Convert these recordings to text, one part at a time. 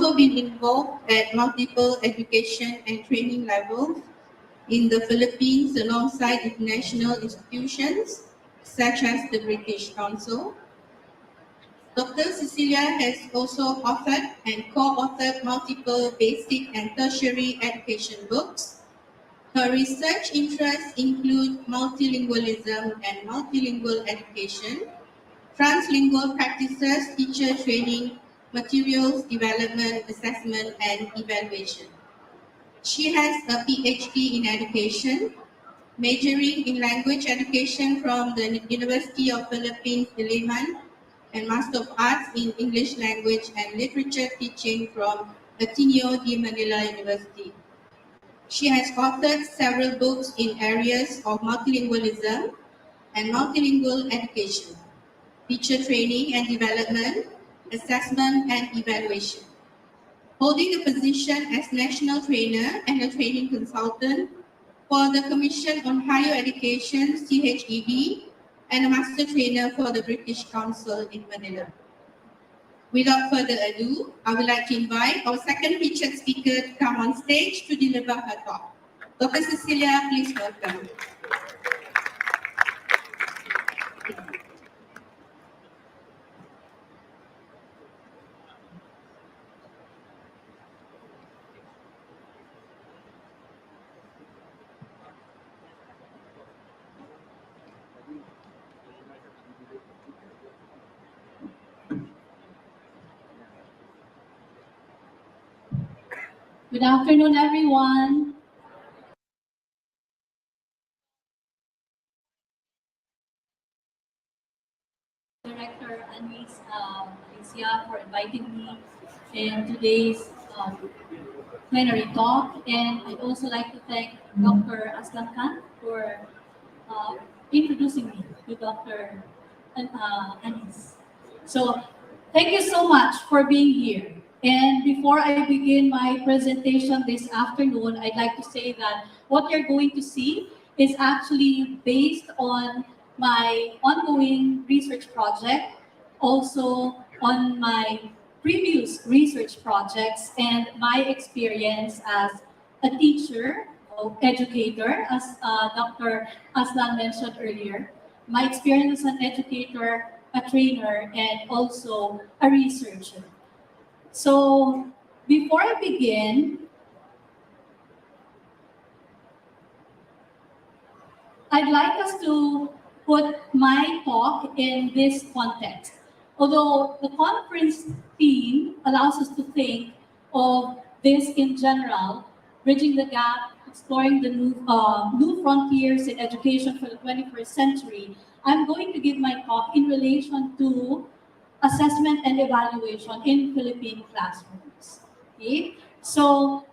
also been involved at multiple education and training levels in the Philippines alongside international institutions such as the British Council. Dr. Cecilia has also authored and co-authored multiple basic and tertiary education books. Her research interests include multilingualism and multilingual education, translingual practices, teacher training, materials development, assessment, and evaluation. She has a PhD in education, majoring in language education from the University of Philippines, Diliman, and Master of Arts in English Language and Literature Teaching from Ateneo de Manila University. She has authored several books in areas of multilingualism and multilingual education, teacher training and development, assessment and evaluation. Holding a position as national trainer and a training consultant for the Commission on Higher Education, CHED, and a master trainer for the British Council in Manila. Without further ado, I would like to invite our second featured speaker to come on stage to deliver her talk. Dr. Cecilia, please welcome. Good afternoon, everyone. Director Anis Alicia for inviting me in today's plenary talk, and I'd also like to thank Dr. Aslan Khan for introducing me to Dr. Anis. So, thank you so much for being here. And before I begin my presentation this afternoon, I'd like to say that what you're going to see is actually based on my ongoing research project, also on my previous research projects, and my experience as a teacher, or educator, as Dr. Aslan mentioned earlier. My experience as an educator, a trainer, and also a researcher. So before I begin, I'd like us to put my talk in this context. Although the conference theme allows us to think of this in general, bridging the gap, exploring the new frontiers in education for the 21st century, I'm going to give my talk in relation to assessment and evaluation in Philippine classrooms. Okay? So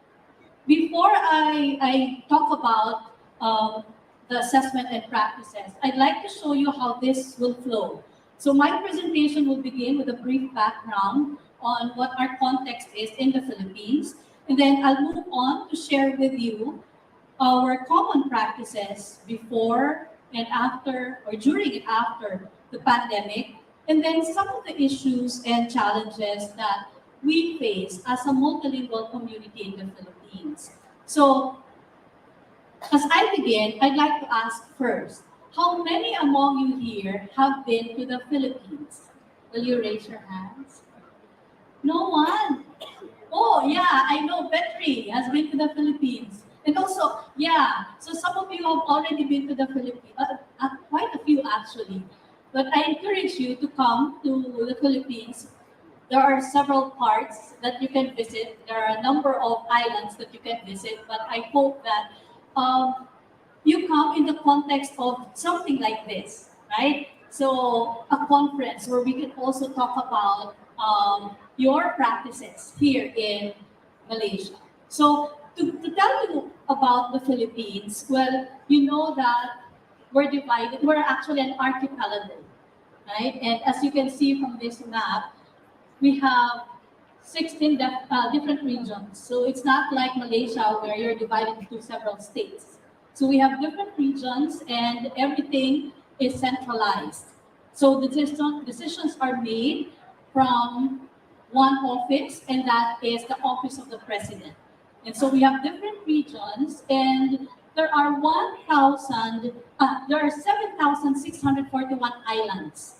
before I talk about the assessment and practices, I'd like to show you how this will flow. So my presentation will begin with a brief background on what our context is in the Philippines, and then I'll move on to share with you our common practices before and after, or during and after the pandemic, and then some of the issues and challenges that we face as a multilingual community in the Philippines. So, as I begin, I'd like to ask first, how many among you here have been to the Philippines? Will you raise your hands? No one? Oh, yeah, I know Petri has been to the Philippines. And also, yeah, so some of you have already been to the Philippines, quite a few actually. But I encourage you to come to the Philippines. There are several parts that you can visit. There are a number of islands that you can visit, but I hope that you come in the context of something like this, right? So a conference where we can also talk about your practices here in Malaysia. So to tell you about the Philippines, well, you know that we're divided, we're actually an archipelago, right? And as you can see from this map, we have 16 different regions. So it's not like Malaysia where you're divided into several states. So we have different regions and everything is centralized. So the decisions are made from one office, and that is the Office of the President. And so we have different regions, and there are 7,641 islands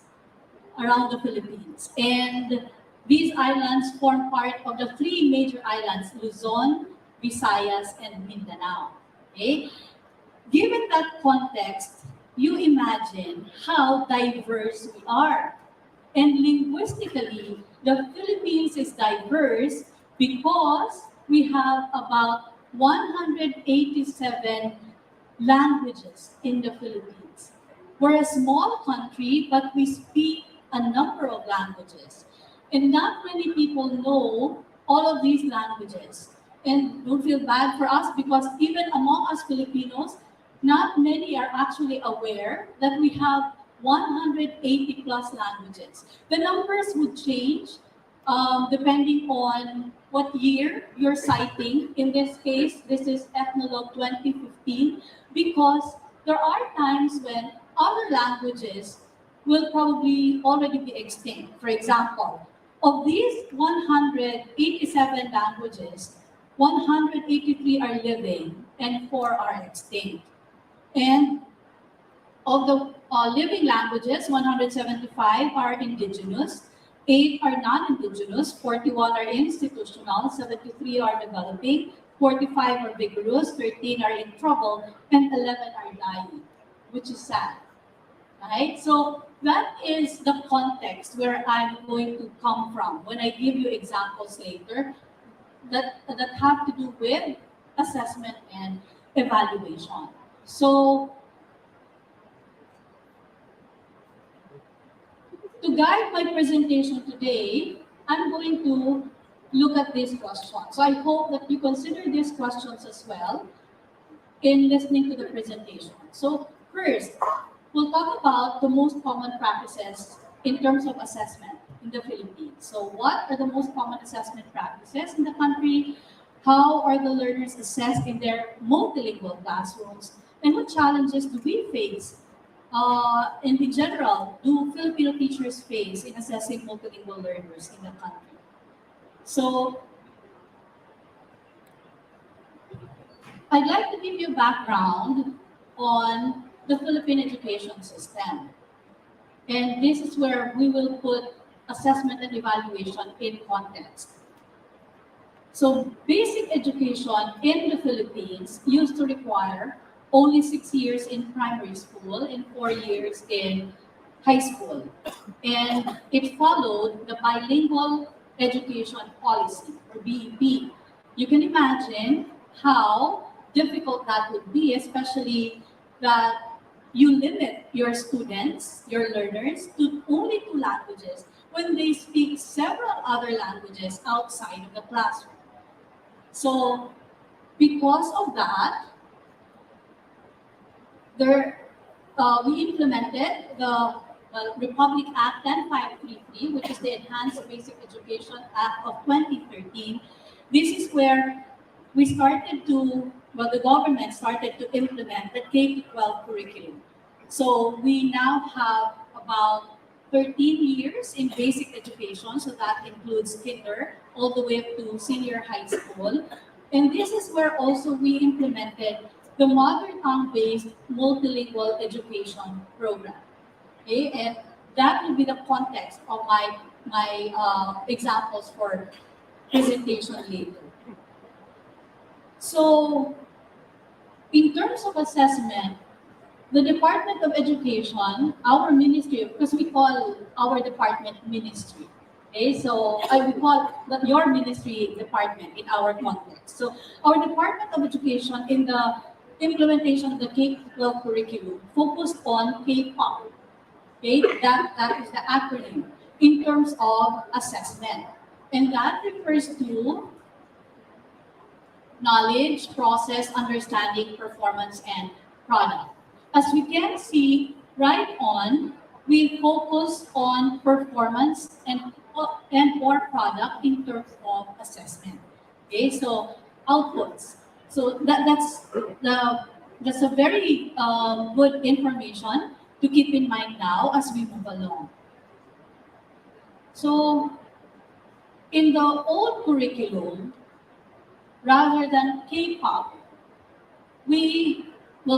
around the Philippines. And these islands form part of the three major islands, Luzon, Visayas, and Mindanao. Okay? Given that context, you imagine how diverse we are. And linguistically, the Philippines is diverse because we have about 187 languages in the Philippines. We're a small country, but we speak a number of languages. And not many people know all of these languages. And don't feel bad for us because even among us Filipinos, not many are actually aware that we have 180 plus languages. The numbers would change depending on what year you're citing. In this case, this is Ethnologue 2015, because there are times when other languages will probably already be extinct. For example, of these 187 languages, 183 are living and 4 are extinct. And of the living languages, 175 are indigenous, 8 are non-indigenous, 41 are institutional, 73 are developing, 45 are vigorous, 13 are in trouble, and 11 are dying, which is sad. Right? So that is the context where I'm going to come from when I give you examples later that have to do with assessment and evaluation. So to guide my presentation today, I'm going to look at these questions. So I hope that you consider these questions as well in listening to the presentation. So first, we'll talk about the most common practices in terms of assessment in the Philippines. So what are the most common assessment practices in the country? How are the learners assessed in their multilingual classrooms? And what challenges do we face? And in general, do Filipino teachers face in assessing multilingual learners in the country? So I'd like to give you background on the Philippine education system. And this is where we will put assessment and evaluation in context. So basic education in the Philippines used to require only 6 years in primary school and 4 years in high school. And it followed the bilingual education policy, or BEP. You can imagine how difficult that would be, especially that you limit your students, your learners, to only 2 languages when they speak several other languages outside of the classroom. So because of that, we implemented the Republic Act 10533, which is the Enhanced Basic Education Act of 2013. This is where the government started to implement the K-12 curriculum. So we now have about 13 years in basic education, so that includes kinder all the way up to senior high school. And this is where also we implemented the mother tongue-based multilingual education program. Okay, and that will be the context of my examples for presentation later. So, in terms of assessment, the Department of Education, our ministry, because we call our department ministry. Okay, so we call your ministry department in our context. So our Department of Education in the implementation of the K-12 curriculum focused on K-POP. Okay, that is the acronym in terms of assessment. And that refers to knowledge, process, understanding, performance, and product. As we can see right on, we focus on performance and or product in terms of assessment. Okay, so outputs. So that's a very good information to keep in mind now as we move along. So In the old curriculum, rather than K-pop,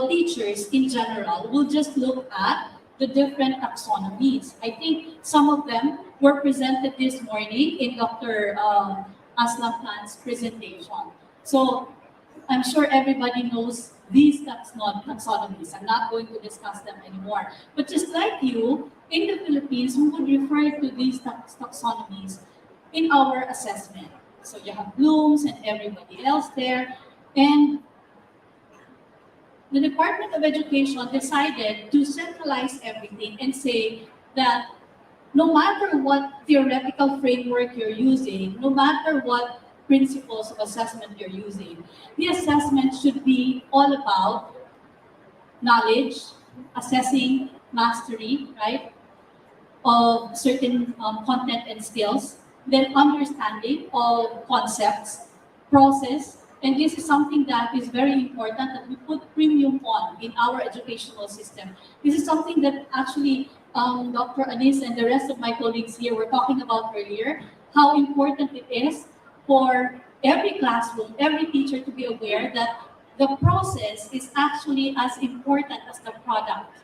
teachers in general will just look at the different taxonomies. I think some of them were presented this morning in Dr. Aslam Khan's presentation. So I'm sure everybody knows these taxonomies. I'm not going to discuss them anymore. But just like you, in the Philippines, we would refer to these taxonomies in our assessment. So you have Bloom's and everybody else there. And the Department of Education decided to centralize everything and say that no matter what theoretical framework you're using, no matter what principles of assessment you're using, the assessment should be all about knowledge, assessing mastery, right, of certain content and skills, then understanding of concepts, process, and this is something that is very important that we put premium on in our educational system. This is something that actually Dr. Anis and the rest of my colleagues here were talking about earlier, how important it is for every classroom, every teacher to be aware that the process is actually as important as the product.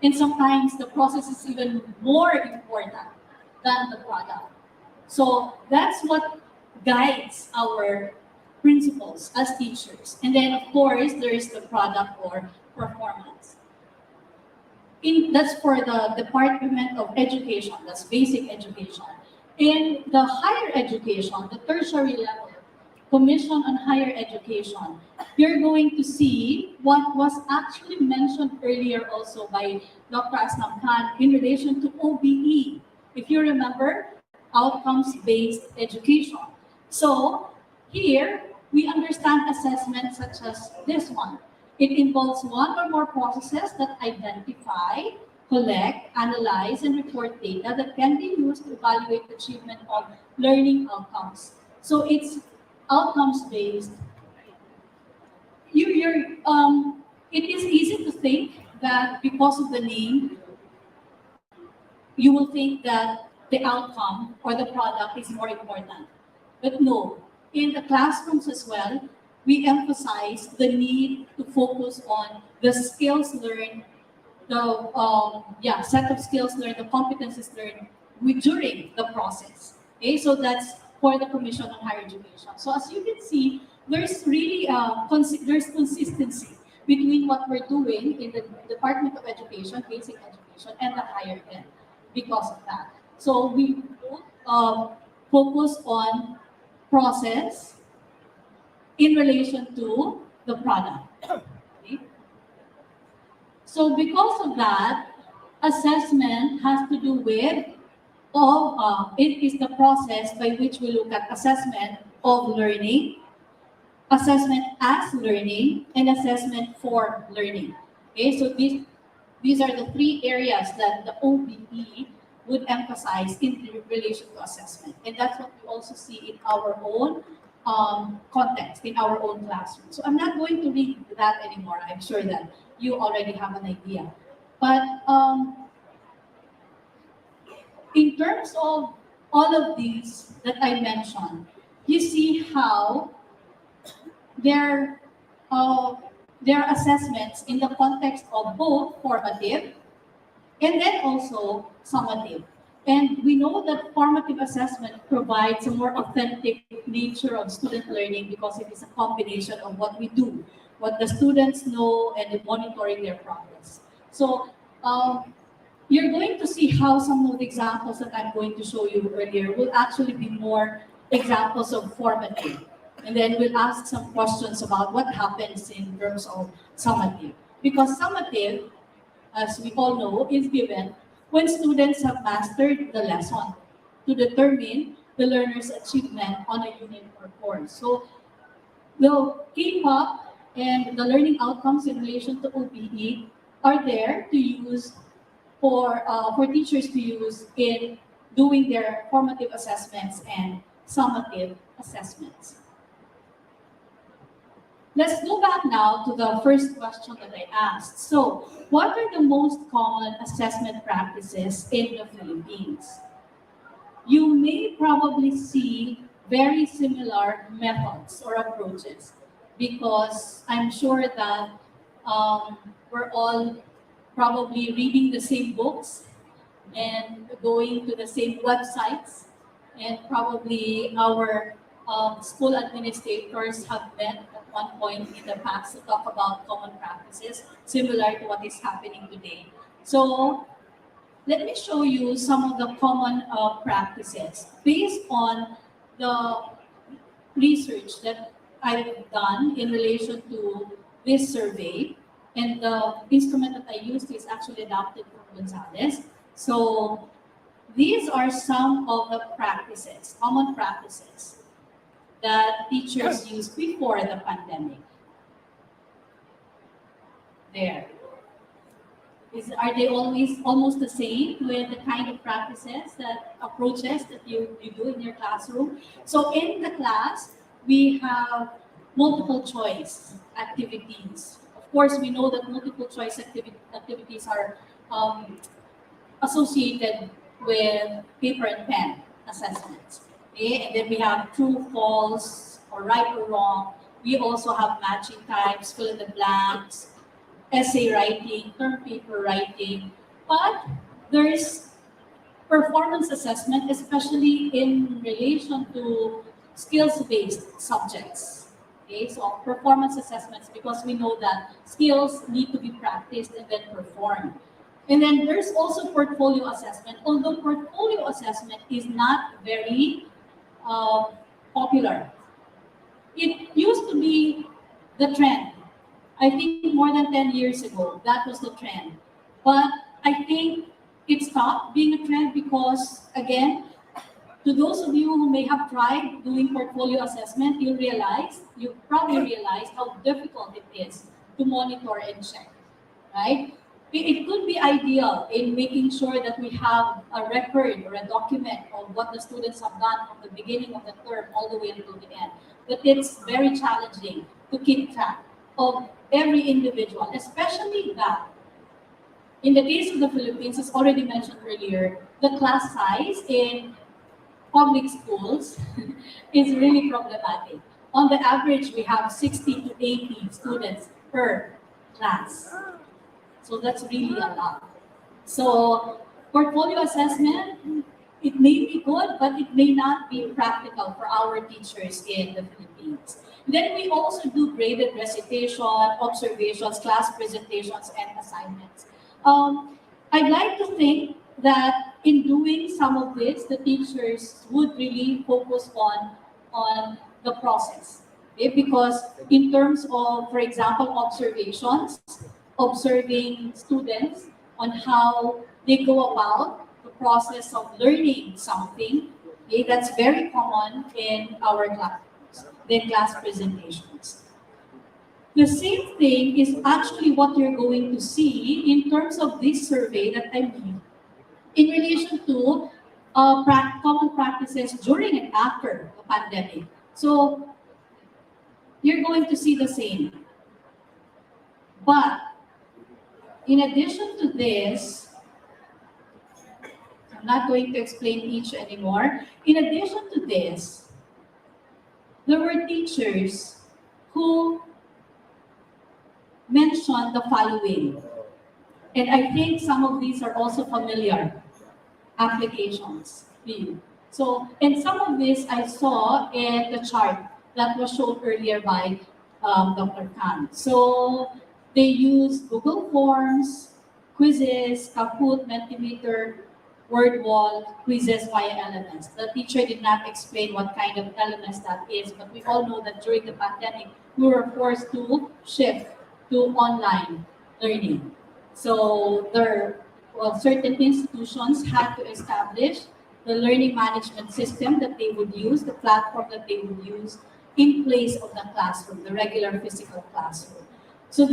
And sometimes the process is even more important than the product. So that's what guides our principles as teachers. And then, of course, there is the product or performance. That's for the Department of Education, that's basic education. In the higher education, the tertiary level, Commission on Higher Education, you're going to see what was actually mentioned earlier also by Dr. Aslam Khan in relation to OBE. If you remember, outcomes-based education. So here, we understand assessment such as this one. It involves one or more processes that identify, collect, analyze, and report data that can be used to evaluate achievement of learning outcomes. So it's outcomes-based. It is easy to think that because of the name, you will think that the outcome or the product is more important. But no, in the classrooms as well, we emphasize the need to focus on the skills learned, the set of skills learned, the competencies learned during the process. Okay, so that's for the Commission on Higher Education. So as you can see, there's really there's consistency between what we're doing in the Department of Education, basic education, and the higher ed because of that. So we focus on process in relation to the product. Okay? So because of that, assessment has to do with it is the process by which we look at assessment of learning, assessment as learning, and assessment for learning. Okay, so these are the three areas that the OBE would emphasize in relation to assessment. And that's what we also see in our own context, in our own classroom. So I'm not going to read that anymore. I'm sure that you already have an idea. But in terms of all of these that I mentioned, you see how their assessments in the context of both formative and then also summative. And we know that formative assessment provides a more authentic nature of student learning because it is a combination of what we do, what the students know, and monitoring their progress. So you're going to see how some of the examples that I'm going to show you earlier will actually be more examples of formative. And then we'll ask some questions about what happens in terms of summative. Because summative, as we all know, is given when students have mastered the lesson to determine the learner's achievement on a unit or course. So the K-pop and the learning outcomes in relation to OBE are there to use for teachers to use in doing their formative assessments and summative assessments. Let's go back now to the first question that I asked. So, what are the most common assessment practices in the Philippines? you may probably see very similar methods or approaches because I'm sure that we're all probably reading the same books and going to the same websites, and probably our school administrators have met at one point in the past to talk about common practices similar to what is happening today. So let me show you some of the common practices based on the research that I've done in relation to this survey. And the instrument that I used is actually adapted from Gonzalez. So these are some of the practices, common practices that teachers used before the pandemic. There. Are they always almost the same with the kind of practices that approaches that you do in your classroom? So in the class, we have multiple choice activities. Of course, we know that multiple choice activities are associated with paper and pen assessments. Okay? And then we have true, false, or right or wrong. We also have matching types, fill in the blanks, essay writing, term paper writing, but there's performance assessment, especially in relation to skills-based subjects. Okay, so performance assessments, because we know that skills need to be practiced and then performed. And then there's also portfolio assessment, although portfolio assessment is not very popular. It used to be the trend. I think more than 10 years ago, that was the trend. But I think it stopped being a trend because, again, to those of you who may have tried doing portfolio assessment, you probably realize how difficult it is to monitor and check, right? It could be ideal in making sure that we have a record or a document of what the students have done from the beginning of the term all the way until the end. But it's very challenging to keep track of every individual, especially that in the case of the Philippines, as already mentioned earlier, the class size in public schools is really problematic. On the average, we have 60 to 80 students per class. So that's really a lot. So portfolio assessment, it may be good, but it may not be practical for our teachers in the Philippines. Then we also do graded recitation, observations, class presentations, and assignments. I'd like to think that in doing some of this, the teachers would really focus on the process. Okay? Because in terms of, for example, observations, observing students on how they go about the process of learning something, okay, that's very common in our classrooms, the class presentations. The same thing is actually what you're going to see in terms of this survey that I made in relation to common practices during and after the pandemic. So you're going to see the same. But in addition to this, I'm not going to explain each anymore. In addition to this, there were teachers who mentioned the following. And I think some of these are also familiar applications to you. So, and some of this I saw in the chart that was shown earlier by Dr. Khan. So they use Google Forms, quizzes, Kahoot, Mentimeter, word wall, quizzes via elements. The teacher did not explain what kind of elements that is, but we all know that during the pandemic, we were forced to shift to online learning. So certain institutions had to establish the learning management system that they would use, the platform that they would use in place of the classroom, the regular physical classroom. So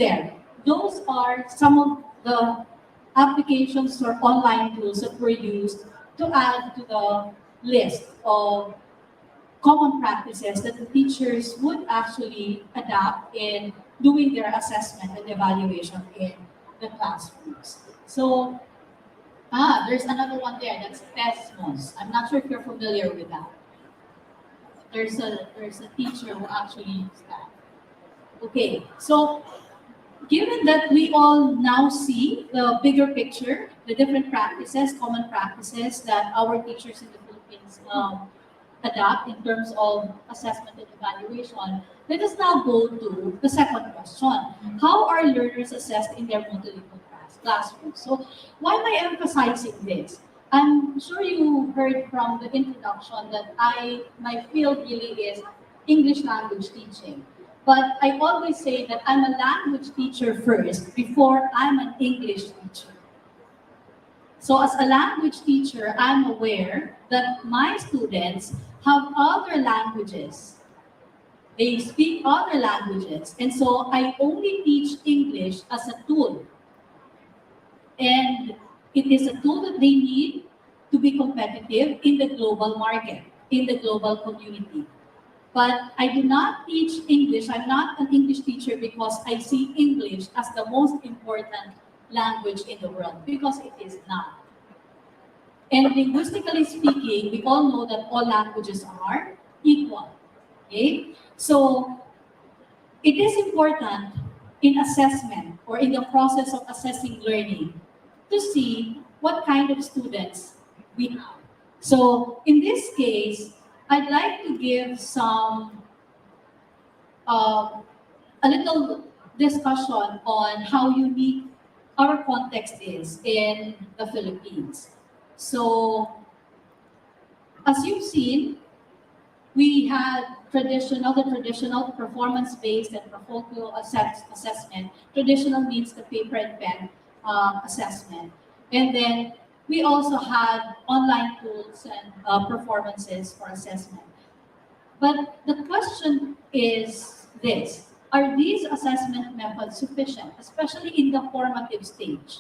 those are some of the applications or online tools that were used to add to the list of common practices that the teachers would actually adapt in doing their assessment and evaluation in the classrooms. So There's another one there. That's Tesmos. I'm not sure if you're familiar with that. There's a teacher who actually used that. Okay, so given that we all now see the bigger picture, the different practices, common practices that our teachers in the Philippines adapt in terms of assessment and evaluation, let us now go to the second question. How are learners assessed in their multilingual classrooms? So why am I emphasizing this? I'm sure you heard from the introduction that my field really is English language teaching. But I always say that I'm a language teacher first before I'm an English teacher. So as a language teacher, I'm aware that my students have other languages. They speak other languages. And so I only teach English as a tool. And it is a tool that they need to be competitive in the global market, in the global community. But I do not teach English. I'm not an English teacher because I see English as the most important language in the world, because it is not. And linguistically speaking, we all know that all languages are equal. Okay? So it is important in assessment or in the process of assessing learning to see what kind of students we have. So in this case, I'd like to give uh, a little discussion on how unique our context is in the Philippines. So as you've seen, we had the traditional performance-based and portfolio assessment. Traditional means the paper and pen assessment. And then we also had online tools and performances for assessment. But the question is this: are these assessment methods sufficient, especially in the formative stage?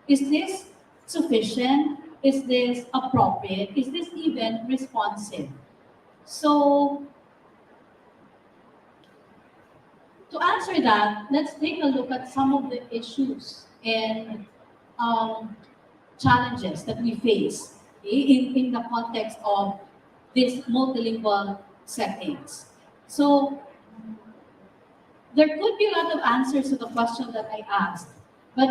Is this sufficient? Is this appropriate? Is this even responsive? So to answer that, let's take a look at some of the issues and um, challenges that we face, okay, in the context of these multilingual settings. So there could be a lot of answers to the question that I asked, but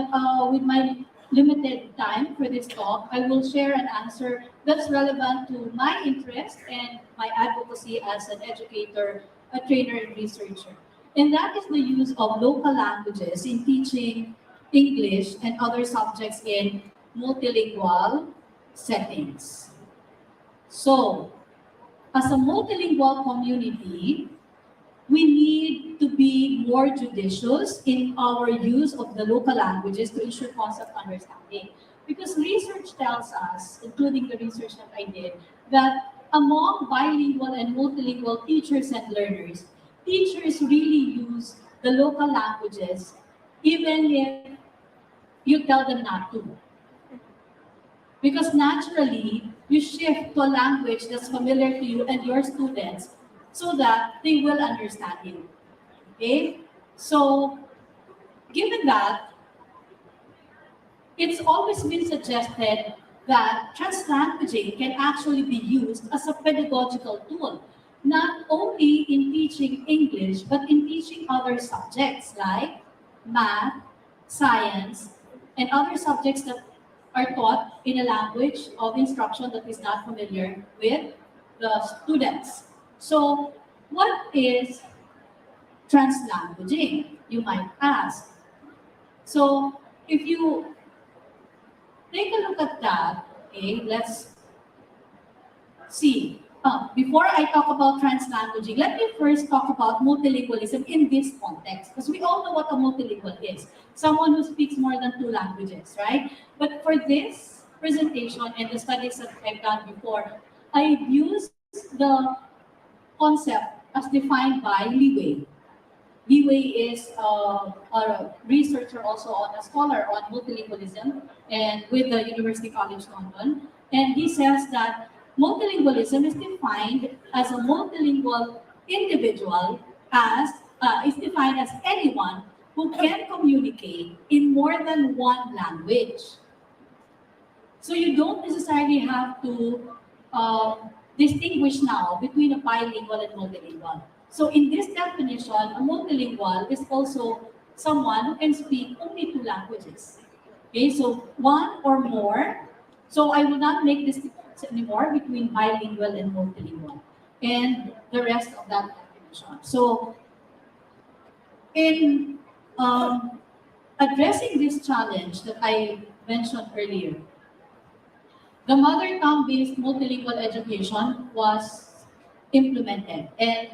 with my limited time for this talk, I will share an answer that's relevant to my interest and my advocacy as an educator, a trainer, and researcher. And that is the use of local languages in teaching English and other subjects in multilingual settings. So, as a multilingual community, we need to be more judicious in our use of the local languages to ensure concept understanding. Because research tells us, including the research that I did, that among bilingual and multilingual teachers and learners, teachers really use the local languages even if you tell them not to. Because naturally, you shift to a language that's familiar to you and your students so that they will understand you. Okay? So, given that, it's always been suggested that translanguaging can actually be used as a pedagogical tool, not only in teaching English, but in teaching other subjects like math, science, and other subjects that are taught in a language of instruction that is not familiar with the students. So, what is translanguaging, you might ask? So, if you take a look at that, okay, let's see. Before I talk about translanguaging, let me first talk about multilingualism in this context, because we all know what a multilingual is. Someone who speaks more than two languages, right? But for this presentation and the studies that I've done before, I've used the concept as defined by Liwei. Liwei is a researcher, also a scholar on multilingualism, and with the University College London. And he says that multilingualism is defined as a multilingual individual as is defined as anyone who can communicate in more than one language. So you don't necessarily have to distinguish now between a bilingual and multilingual. So in this definition, a multilingual is also someone who can speak only two languages. Okay, so one or more. So I will not make this difference anymore between bilingual and multilingual and the rest of that definition. So in addressing this challenge that I mentioned earlier, the mother tongue-based multilingual education was implemented. And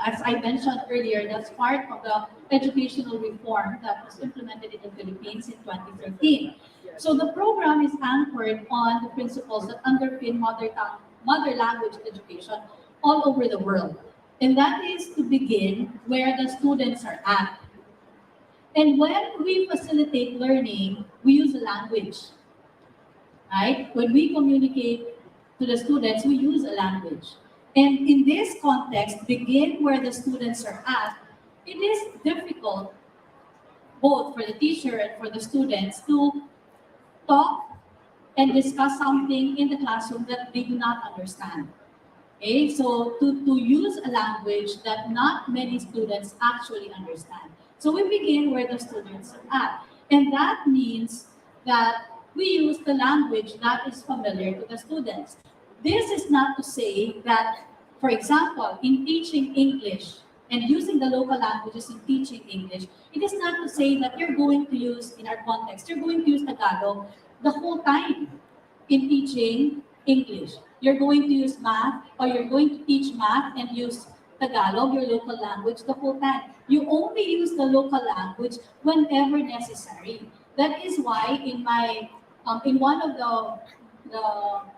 as I mentioned earlier, that's part of the educational reform that was implemented in the Philippines in 2013. So the program is anchored on the principles that underpin mother language education all over the world. And that is to begin where the students are at. And when we facilitate learning, we use a language, right? When we communicate to the students, we use a language. And in this context, begin where the students are at, it is difficult both for the teacher and for the students to talk and discuss something in the classroom that they do not understand. Okay, so to use a language that not many students actually understand. So we begin where the students are at. And that means that we use the language that is familiar to the students. This is not to say that, for example, in teaching English and using the local languages in teaching English, it is not to say that you're going to use, in our context, you're going to use Tagalog the whole time in teaching English. You're going to use math, or you're going to teach math and use Tagalog, your local language, the whole time. You only use the local language whenever necessary. That is why in one of the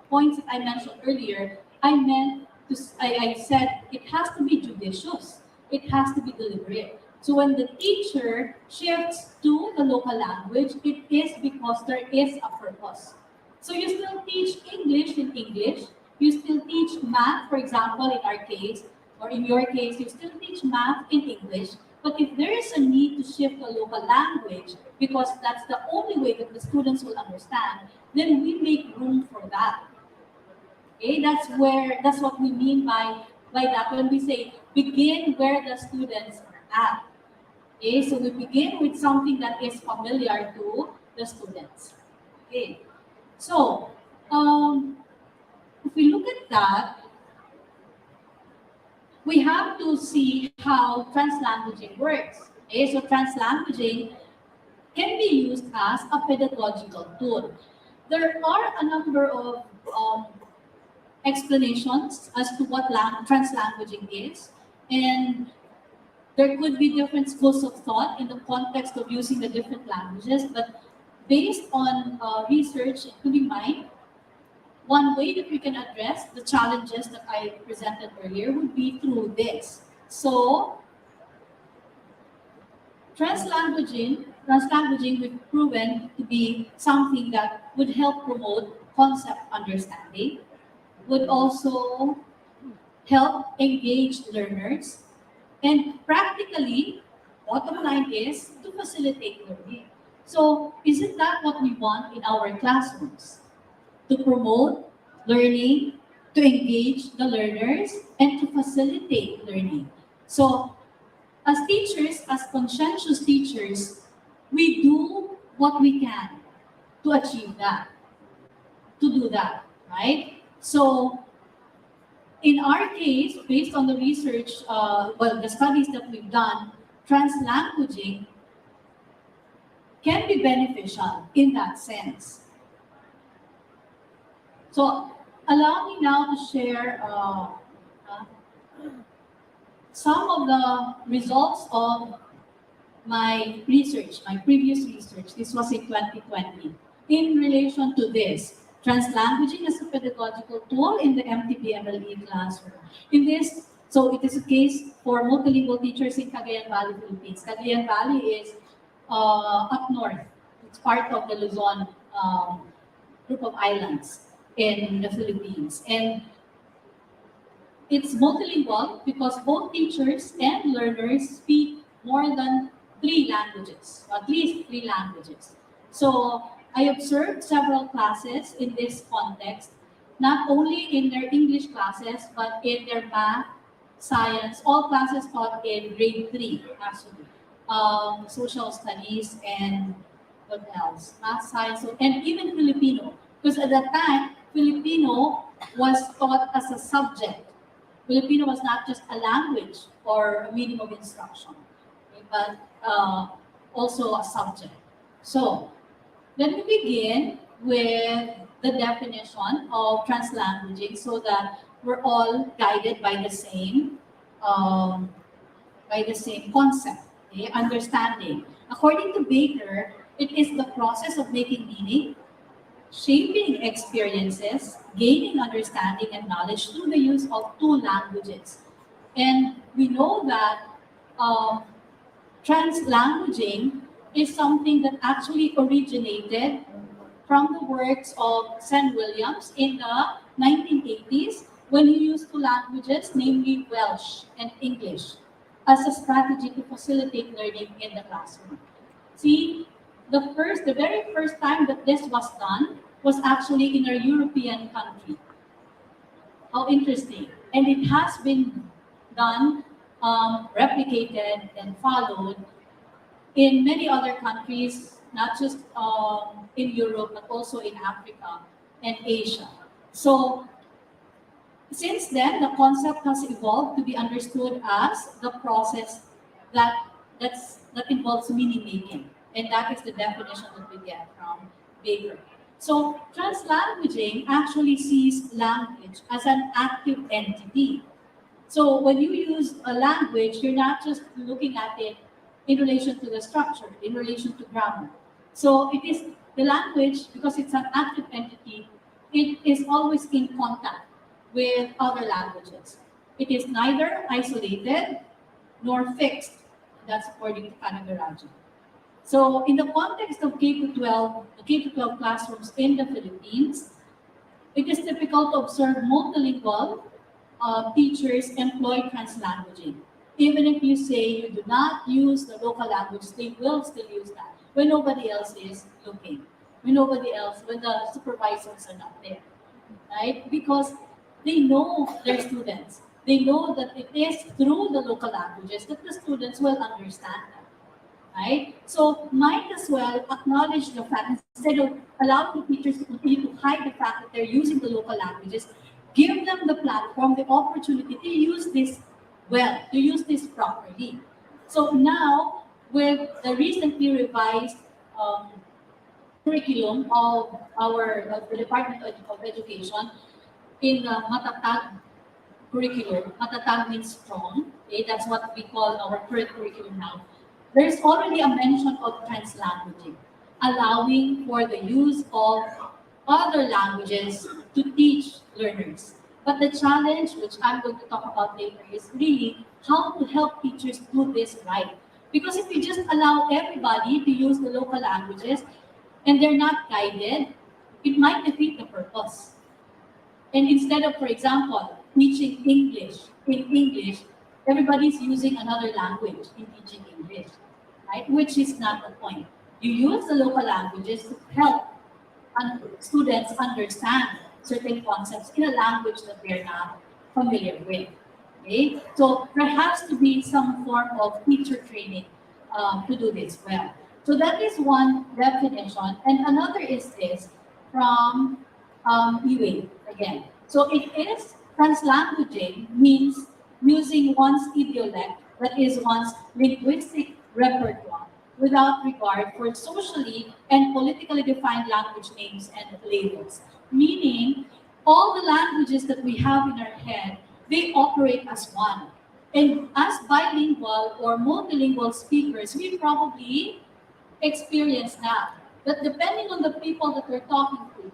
points that I mentioned earlier, I said it has to be judicious. It has to be deliberate. So when the teacher shifts to the local language, it is because there is a purpose. So you still teach English in English. You still teach math, for example, in our case, or in your case, you still teach math in English. But if there is a need to shift to a local language, because that's the only way that the students will understand, then we make room for that. Okay, that's what we mean by that when we say begin where the students are at. Okay, so we begin with something that is familiar to the students. Okay, so if we look at that, we have to see how translanguaging works. Okay, so translanguaging can be used as a pedagogical tool. There are a number of explanations as to what translanguaging is, and there could be different schools of thought in the context of using the different languages, but based on research, including mine, one way that we can address the challenges that I presented earlier would be through this. So, translanguaging we've proven to be something that would help promote concept understanding, would also help engage learners, and practically, bottom line is to facilitate learning. So, isn't that what we want in our classrooms? To promote learning, to engage the learners, and to facilitate learning. So, as teachers, as conscientious teachers, we do what we can to achieve that, to do that, right? So, in our case, based on the research, the studies that we've done, translanguaging can be beneficial in that sense. So, allow me now to share some of the results of my research, my previous research. This was in 2020, in relation to this, translanguaging as a pedagogical tool in the MTP-MLE classroom. In this, so it is a case for multilingual teachers in Cagayan Valley, Philippines. Cagayan Valley is up north. It's part of the Luzon group of islands in the Philippines. And it's multilingual because both teachers and learners speak more than 3 languages, at least 3 languages. So I observed several classes in this context, not only in their English classes, but in their math, science, all classes taught in grade 3, actually. Social studies and what else? Math, science, and even Filipino. Because at that time, Filipino was taught as a subject. Filipino was not just a language or a medium of instruction, okay, but also a subject. So, let me begin with the definition of translanguaging so that we're all guided um, by the same concept, okay? Understanding. According to Baker, it is the process of making meaning, shaping experiences, gaining understanding and knowledge through the use of two languages. And we know that um, translanguaging is something that actually originated from the works of St. Williams in the 1980s when he used two languages, namely Welsh and English, as a strategy to facilitate learning in the classroom. See, the very first time that this was done was actually in a European country. How interesting. And it has been done, replicated, and followed in many other countries, not just in Europe, but also in Africa and Asia. So since then, the concept has evolved to be understood as the process that that involves meaning making, and that is the definition that we get from Baker. So translanguaging actually sees language as an active entity. So when you use a language, you're not just looking at it in relation to the structure, in relation to grammar. So it is the language, because it's an active entity, it is always in contact with other languages. It is neither isolated nor fixed. That's according to Kanagarajan. So in the context of K to 12, the K to 12 classrooms in the Philippines, it is typical to observe multilingual teachers employ translanguaging. Even if you say you do not use the local language, they will still use that when nobody else is looking, when the supervisors are not there, right? Because they know their students. They know that it is through the local languages that the students will understand them, right? So might as well acknowledge the fact instead of allowing the teachers to continue to hide the fact that they're using the local languages, give them the platform, the opportunity to use this well, to use this properly. So now, with the recently revised um, curriculum of the Department of Education in the Matatag curriculum. Matatag means strong. Okay, that's what we call our current curriculum now. There's already a mention of translanguaging, allowing for the use of other languages to teach learners. But the challenge, which I'm going to talk about later, is really how to help teachers do this right. Because if you just allow everybody to use the local languages and they're not guided, it might defeat the purpose. And instead of, for example, teaching English in English, everybody's using another language in teaching English, right? Which is not the point. You use the local languages to help students understand certain concepts in a language that they're not familiar with. Okay, so there has to be some form of teacher training to do this well. So that is one definition, and another is this from UA again. So it is translanguaging means using one's idiolect, that is one's linguistic repertoire, without regard for socially and politically defined language names and labels. Meaning, all the languages that we have in our head, they operate as one. And as bilingual or multilingual speakers, we probably experience that. But depending on the people that we're talking to,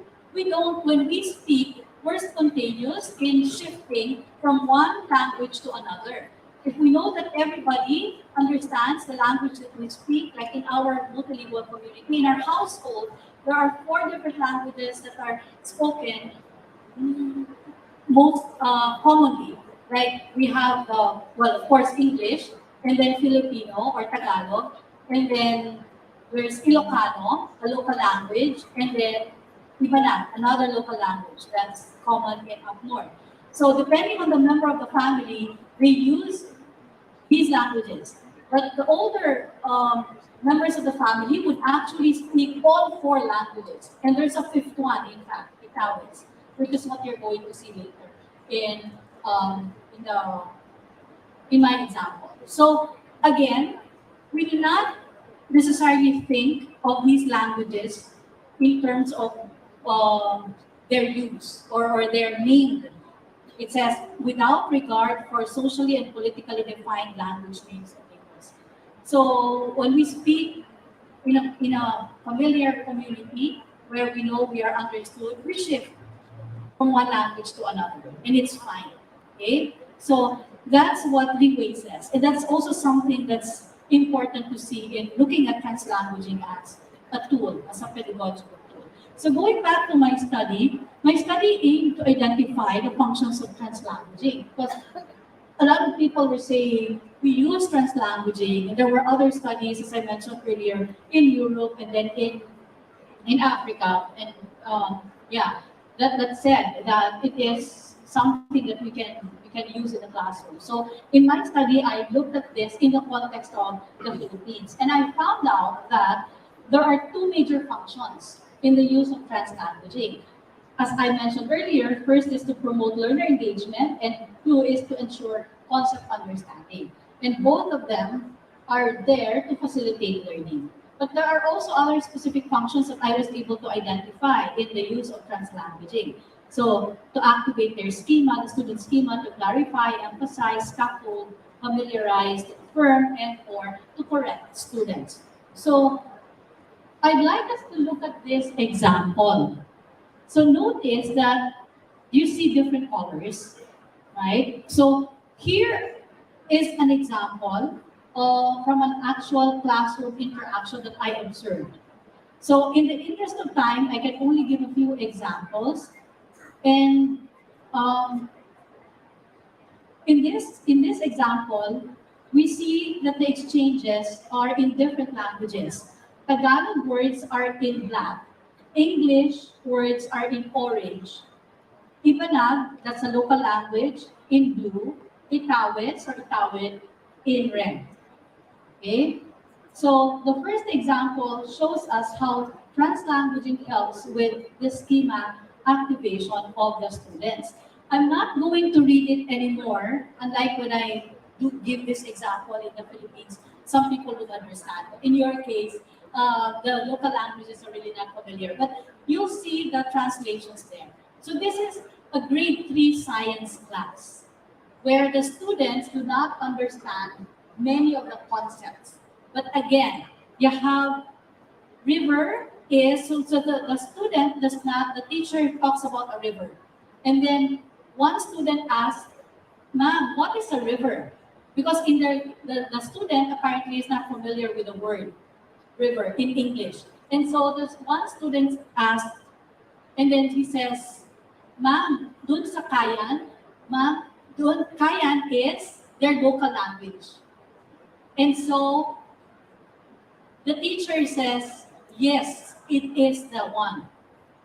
when we speak, we're spontaneous in shifting from one language to another. If we know that everybody understands the language that we speak, like in our multilingual community, in our household, there are 4 different languages that are spoken most commonly. Like we have, well, of course, English, and then Filipino or Tagalog, and then There's Ilocano, a local language, and then Ibanag, another local language that's common in up north. So depending on the member of the family, they use these languages. But the older members of the family would actually speak all four languages. And there's a fifth one, in fact, Itawis, which is what you're going to see later in, in, the, in my example. So again, we do not necessarily think of these languages in terms of their use or their named. It says, without regard for socially and politically defined language names and labels. So when we speak in a familiar community where we know we are understood, we shift from one language to another, and it's fine. Okay? So that's what leeway says. And that's also something that's important to see in looking at translanguaging as a tool, as a pedagogical tool. So going back to my study aimed to identify the functions of translanguaging. Because a lot of people were saying we use translanguaging, and there were other studies, as I mentioned earlier, in Europe and then in Africa, and yeah, that said that it is something that we can use in the classroom. So in my study, I looked at this in the context of the Philippines, and I found out that there are two major functions in the use of translanguaging. As I mentioned earlier, first is to promote learner engagement, and two is to ensure concept understanding. And both of them are there to facilitate learning. But there are also other specific functions that I was able to identify in the use of translanguaging. So to activate their schema, the student schema, to clarify, emphasize, scaffold, familiarize, to affirm, and or to correct students. So I'd like us to look at this example. So notice that you see different colors, right? So here is an example from an actual classroom interaction that I observed. So in the interest of time, I can only give a few examples. And in this example, we see that the exchanges are in different languages. Tagalog words are in black. English words are in orange. Ibanag, that's a local language, in blue. Itawis or Itawid in red. Okay? So the first example shows us how translanguaging helps with the schema activation of the students. I'm not going to read it anymore, unlike when I do give this example in the Philippines. Some people would understand. But in your case, the local languages are really not familiar. But you'll see the translations there. So this is a grade 3 science class where the students do not understand many of the concepts. But again, you have river is, so the student does not, the teacher talks about a river. And then one student asks, ma'am, what is a river? Because in the student apparently is not familiar with the word river in English. And so this one student asked, and then he says, ma'am, dun sa Kayan, ma'am, dun, Kayan is their local language. And so the teacher says, yes, it is the one.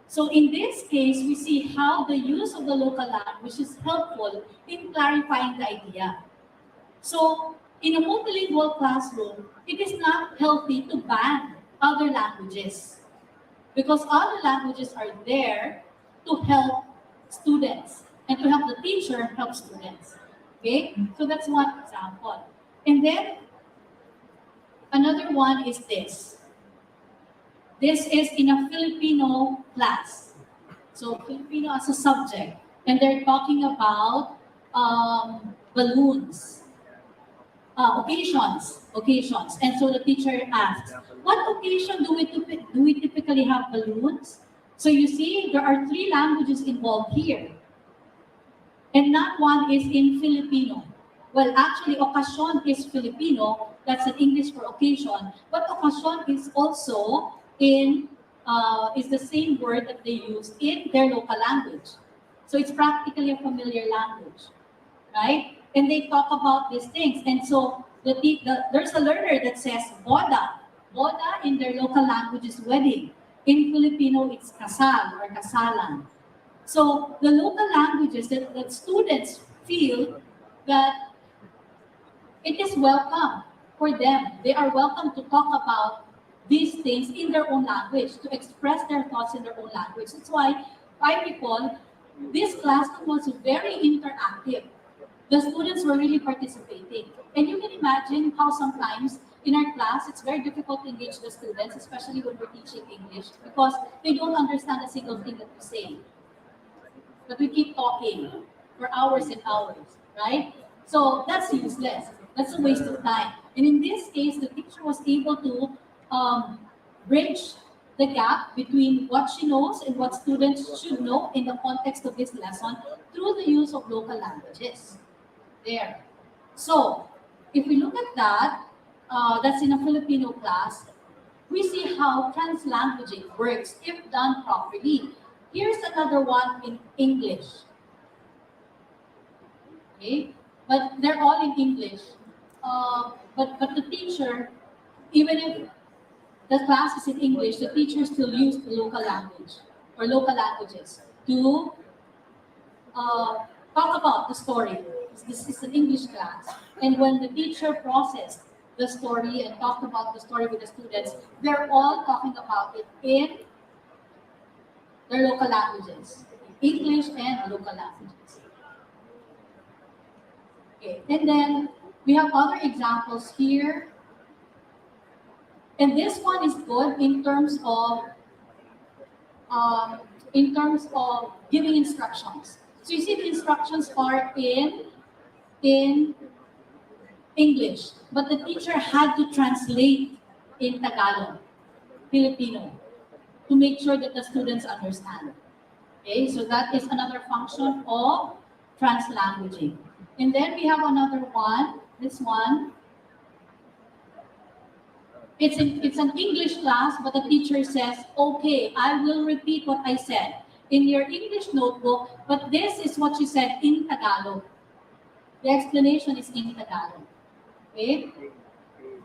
So in this case, we see how the use of the local language is helpful in clarifying the idea. So in a multilingual classroom, it is not healthy to ban other languages because other languages are there to help students and to help the teacher help students. Okay, so that's one example. And then another one is this. This is in a Filipino class. So Filipino as a subject. And they're talking about balloons. Occasions. And so the teacher asks, what occasion do we typically have balloons? So you see, there are 3 languages involved here. And not one is in Filipino. Well, actually, occasion is Filipino. That's an English for occasion. But occasion is also is the same word that they use in their local language. So it's practically a familiar language, right? And they talk about these things. And so there's a learner that says boda. boda in their local language is wedding. In Filipino, it's kasal or kasalan. So the local languages that students feel that it is welcome for them. They are welcome to talk about these things in their own language, to express their thoughts in their own language. That's why I recall this classroom was very interactive. The students were really participating. And you can imagine how sometimes in our class, it's very difficult to engage the students, especially when we're teaching English, because they don't understand a single thing that we say. But we keep talking for hours and hours, right? So that's useless. That's a waste of time. And in this case, the teacher was able to bridge the gap between what she knows and what students should know in the context of this lesson through the use of local languages. There. So, if we look at that, that's in a Filipino class, we see how translanguaging works if done properly. Here's another one in English. Okay, but they're all in English. But the teacher, even if the class is in English, the teacher still use the local language or local languages to talk about the story. This is an English class, and when the teacher processed the story and talked about the story with the students, they're all talking about it in their local languages, English and local languages. Okay, and then we have other examples here. And this one is good in terms of giving instructions. So you see the instructions are in English, but the teacher had to translate in Tagalog, Filipino, to make sure that the students understand. Okay, so that is another function of translanguaging. And then we have another one, this one. It's an English class, but the teacher says, okay, I will repeat what I said in your English notebook, but this is what you said in Tagalog. The explanation is in Tagalog. Okay?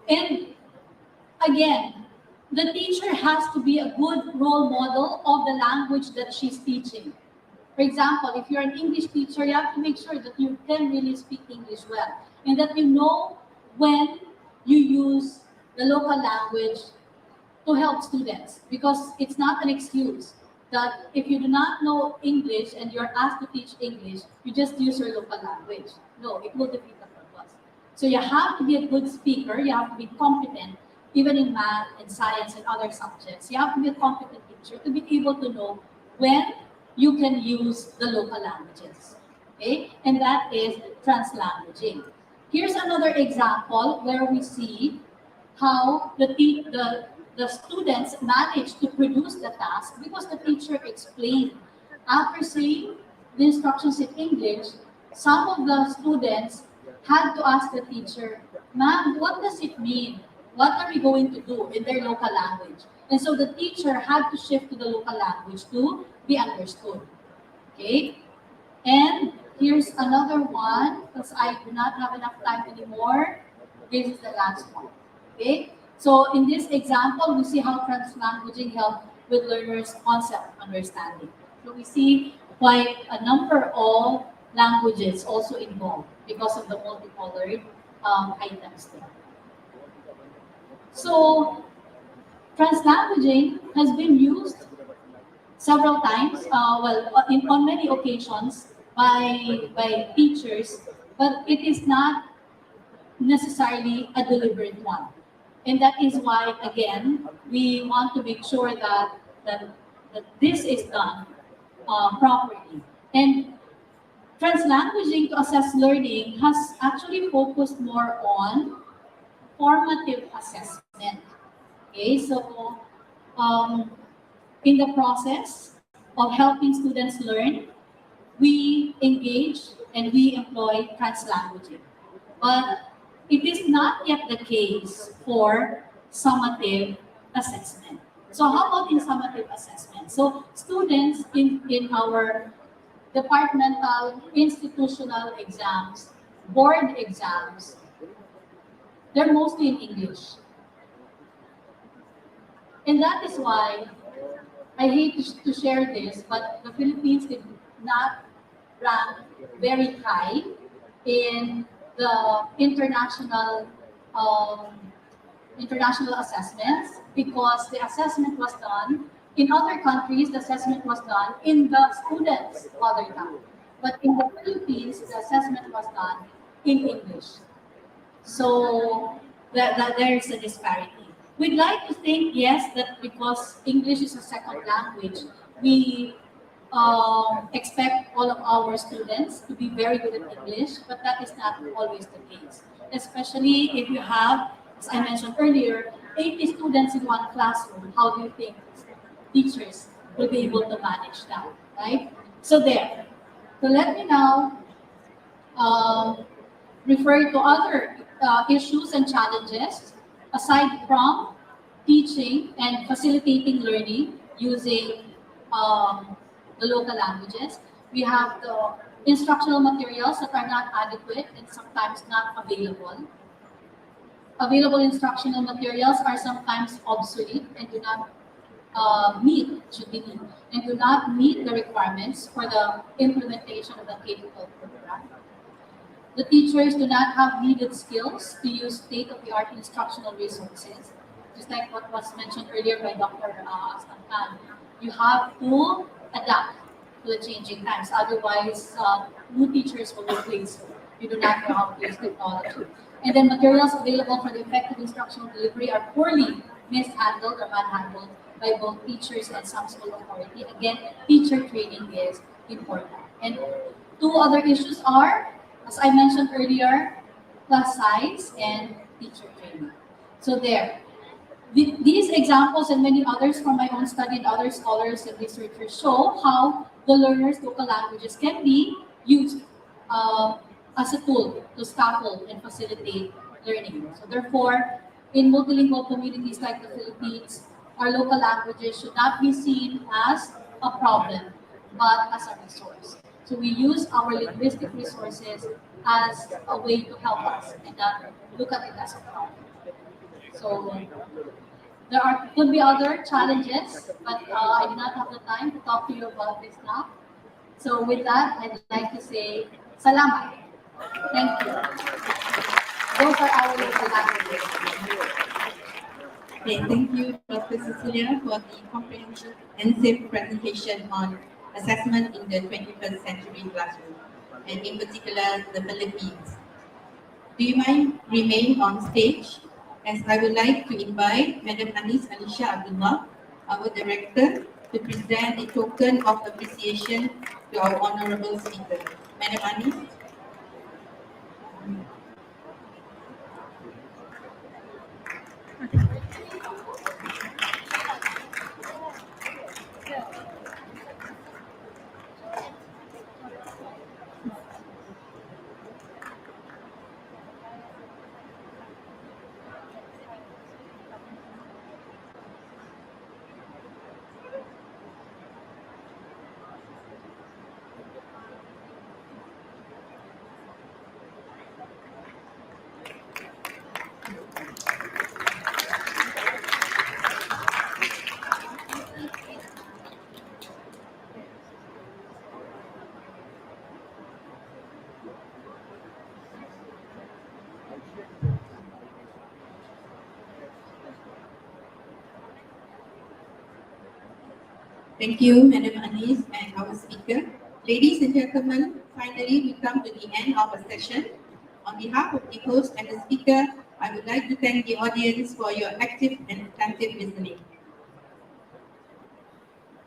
And again, the teacher has to be a good role model of the language that she's teaching. For example, if you're an English teacher, you have to make sure that you can really speak English well and that you know when you use the local language to help students, because it's not an excuse that if you do not know English and you're asked to teach English, you just use your local language. No, it will defeat the purpose. So you have to be a good speaker, you have to be competent, even in math and science and other subjects. You have to be a competent teacher to be able to know when you can use the local languages. Okay? And that is translanguaging. Here's another example where we see how the students managed to produce the task because the teacher explained. After saying the instructions in English, some of the students had to ask the teacher, "Ma'am, what does it mean? What are we going to do?" in their local language. And so the teacher had to shift to the local language to be understood. Okay? And here's another one, because I do not have enough time anymore. This is the last one. Okay? So in this example, we see how translanguaging helped with learners' concept understanding. So we see quite a number of languages also involved because of the multicolored items there. So translanguaging has been used several times, on many occasions by teachers, but it is not necessarily a deliberate one. And that is why, again, we want to make sure that this is done properly. And translanguaging to assess learning has actually focused more on formative assessment. Okay, so in the process of helping students learn, we engage and we employ translanguaging. But it is not yet the case for summative assessment. So how about in summative assessment? So students in our departmental, institutional exams, board exams, they're mostly in English. And that is why I hate to share this, but the Philippines did not rank very high in the um, international assessments, because the assessment was done in other countries. The assessment was done in the students' mother tongue, but in the Philippines, the assessment was done in English. So that there is a disparity. We'd like to think, yes, that because English is a second language, we expect all of our students to be very good at English, but that is not always the case. Especially if you have, as I mentioned earlier, 80 students in one classroom. How do you think teachers will be able to manage that, right? So there. So let me now um, refer to other issues and challenges aside from teaching and facilitating learning using the local languages. We have the instructional materials that are not adequate and sometimes not available. Available instructional materials are sometimes obsolete and do not should be meet, and do not meet the requirements for the implementation of the K-12 program. The teachers do not have needed skills to use state-of-the-art instructional resources. Just like what was mentioned earlier by Dr. Stankan, you have to adapt to the changing times. Otherwise, new teachers will replace you. You do not know how to use technology. And then materials available for the effective instructional delivery are poorly mishandled or manhandled by both teachers and some school authority. Again, teacher training is important. And two other issues are, as I mentioned earlier, class size and teacher training. So there. These examples and many others from my own study and other scholars and researchers show how the learners' local languages can be used as a tool to scaffold and facilitate learning. So therefore, in multilingual communities like the Philippines, our local languages should not be seen as a problem, but as a resource. So we use our linguistic resources as a way to help us and not look at it as a problem. So could be other challenges, but I do not have the time to talk to you about this now. So with that, I'd like to say salamat. Thank you. Those are our local languages. Okay, thank you, Dr. Cecilia, for the comprehensive presentation on assessment in the 21st century classroom, and in particular, the Philippines. Do you mind remain on stage? As I would like to invite Madam Anis Alisha Abdullah, our director, to present a token of appreciation to our honorable speaker. Madam Anis. Thank you, Madam Anis and our speaker. Ladies and gentlemen, finally we come to the end of our session. On behalf of the host and the speaker, I would like to thank the audience for your active and attentive listening.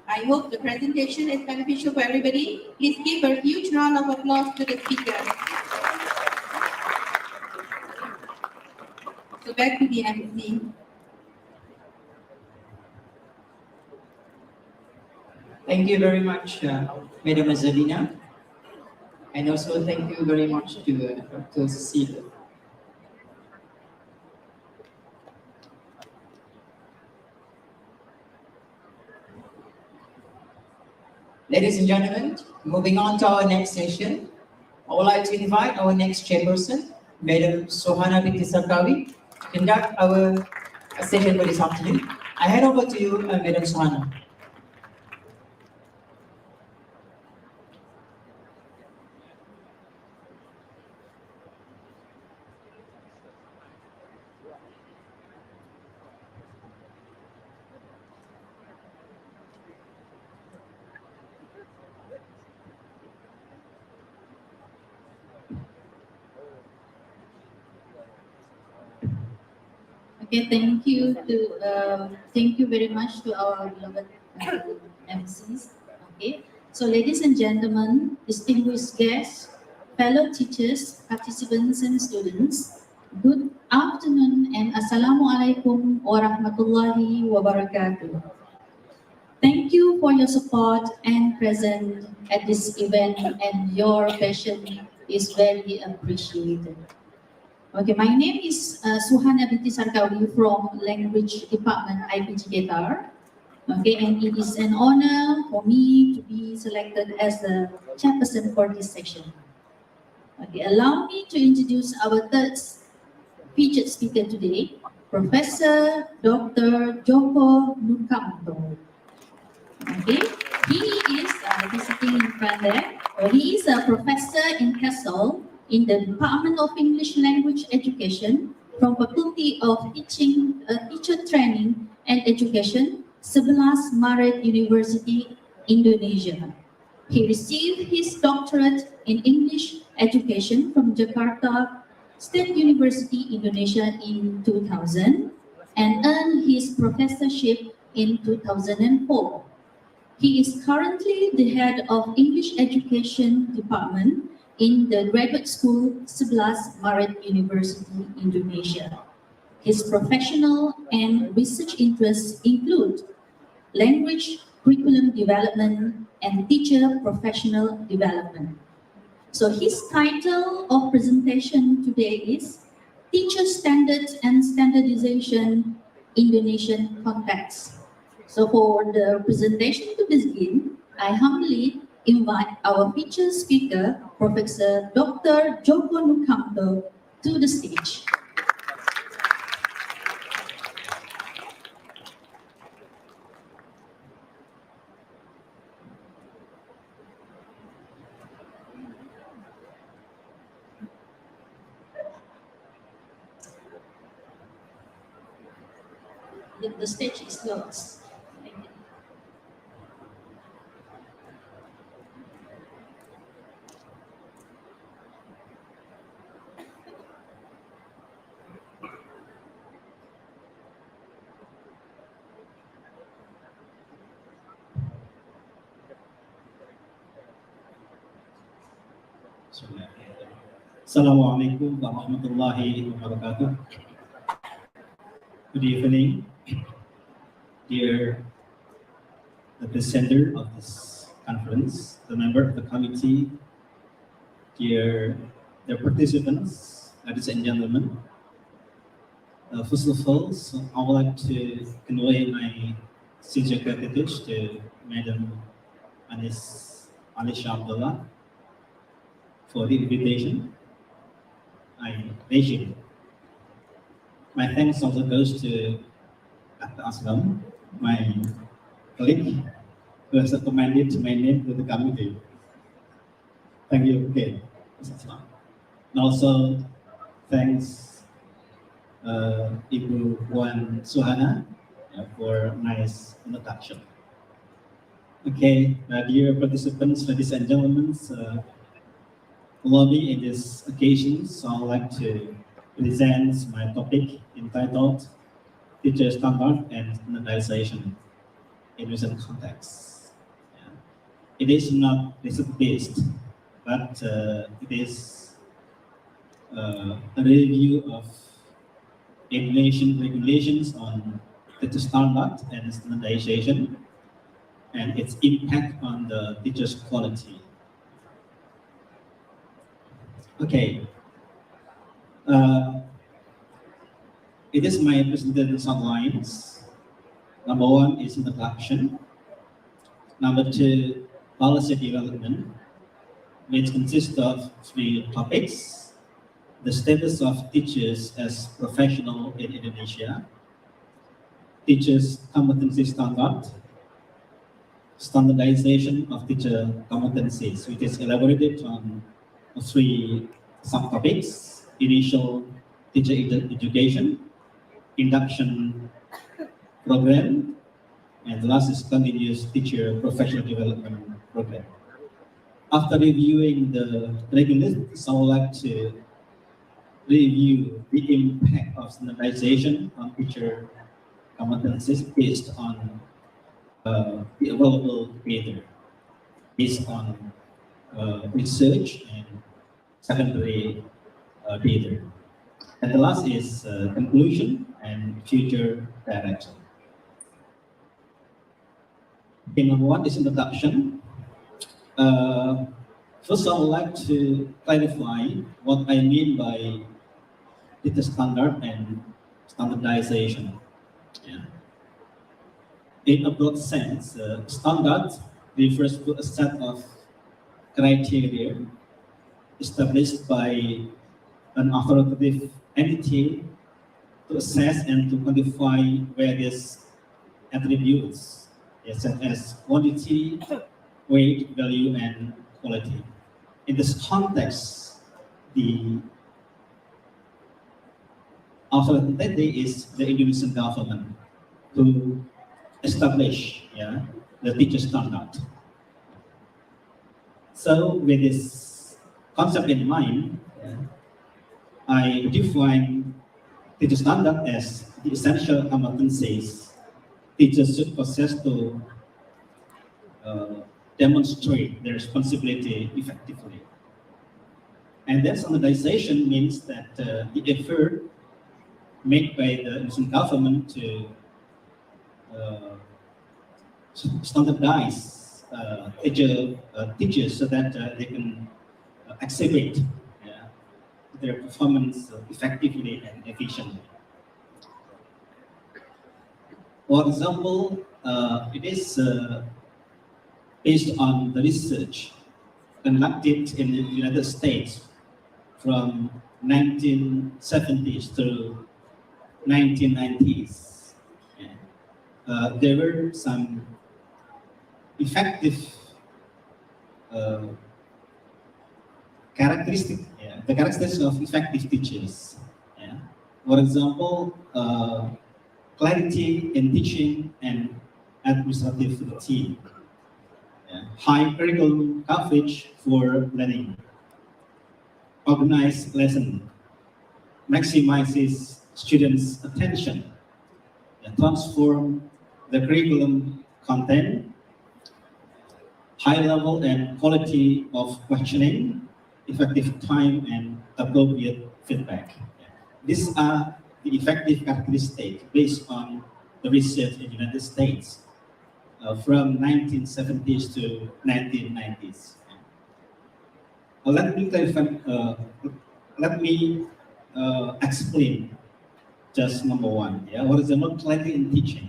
I hope the presentation is beneficial for everybody. Please give a huge round of applause to the speaker. So back to the MC. Thank you very much, Madam Azalina. And also thank you very much to Dr. Cecilia. Ladies and gentlemen, moving on to our next session, I would like to invite our next chairperson, Madam Sohana Binti Sarkawi, to conduct our session for this afternoon. I hand over to you, Madam Suhana. Okay, thank you very much to our beloved MCs. Okay, so ladies and gentlemen, distinguished guests, fellow teachers, participants and students, good afternoon and Assalamualaikum warahmatullahi wabarakatuh. Thank you for your support and presence at this event, and your passion is very appreciated. Okay, my name is Suhana Binti Sarkawi from Language Department IPG Qatar. Okay, and it is an honor for me to be selected as the chairperson for this section. Okay, allow me to introduce our third featured speaker today, Professor Dr. Joko Nukamto. Okay, he is he's sitting in front there. He is a professor in Kassel in the Department of English Language Education from Faculty of Teaching, Teacher Training and Education, 11 Maret University, Indonesia. He received his doctorate in English Education from Jakarta State University, Indonesia in 2000 and earned his professorship in 2004. He is currently the head of English Education Department in the Graduate School 11 Maret University, Indonesia. His professional and research interests include language curriculum development and teacher professional development. So his title of presentation today is Teacher Standards and Standardization Indonesian Context. So for the presentation to begin, I humbly invite our featured speaker, Professor Dr. Joko Nukamto, to the stage. The stage is yours. Thank you. Assalamualaikum warahmatullahi wabarakatuh. Good evening, dear the presenter of this conference, the member of the committee, dear the participants, ladies and gentlemen. First of all, I would like to convey my sincere gratitude to Madam Alisha Abdullah for the invitation. I appreciate it. My thanks also goes to Dr. Aslam, my colleague, who has recommended my name to the committee. Thank you again, Mr. Aslam. And also, thanks Ibu Puan Suhana for nice introduction. Okay, dear participants, ladies and gentlemen, allow me in this occasion, so I would like to present my topic entitled Teacher Standard and Standardization in Recent Contexts. It is not research-based, but it is a review of Indonesian regulations on teacher standard and standardization and its impact on the teacher's quality. Okay. It is my presentation outlines. Number one is introduction. Number two, policy development, which consists of 3 topics: the status of teachers as professional in Indonesia, teachers' competency standard, standardization of teacher competencies, which is elaborated on three subtopics: initial teacher education, induction program, and the last is continuous teacher professional development program. After reviewing the regulations, I would like to review the impact of standardization on teacher competencies based on the available data, based on research and secondary data. And the last is conclusion and future direction. Okay, number one is introduction. First, I would like to clarify what I mean by data standard and standardization. Yeah. In a broad sense, standard refers to a set of criteria established by an authoritative entity to assess and to quantify various attributes, such as quantity, weight, value, and quality. In this context, the authority is the Indonesian government to establish the teacher standard. So with this concept in mind, I define teacher standard as the essential competencies teachers should possess to demonstrate their responsibility effectively. And then standardization means that the effort made by the Indonesian government to standardize teachers so that they can exhibit their performance effectively and efficiently. For example, it is based on the research conducted in the United States from 1970s to 1990s. There were some effective characteristics, the characteristics of effective teachers. For example, clarity in teaching and administrative routine. High curriculum coverage for learning. Organized lesson maximizes students' attention. Transform the curriculum content. High level and quality of questioning, effective time, and appropriate feedback. These are the effective characteristics based on the research in the United States from 1970s to 1990s. Let me clarify. Let me explain just number one. What is the not clarity in teaching?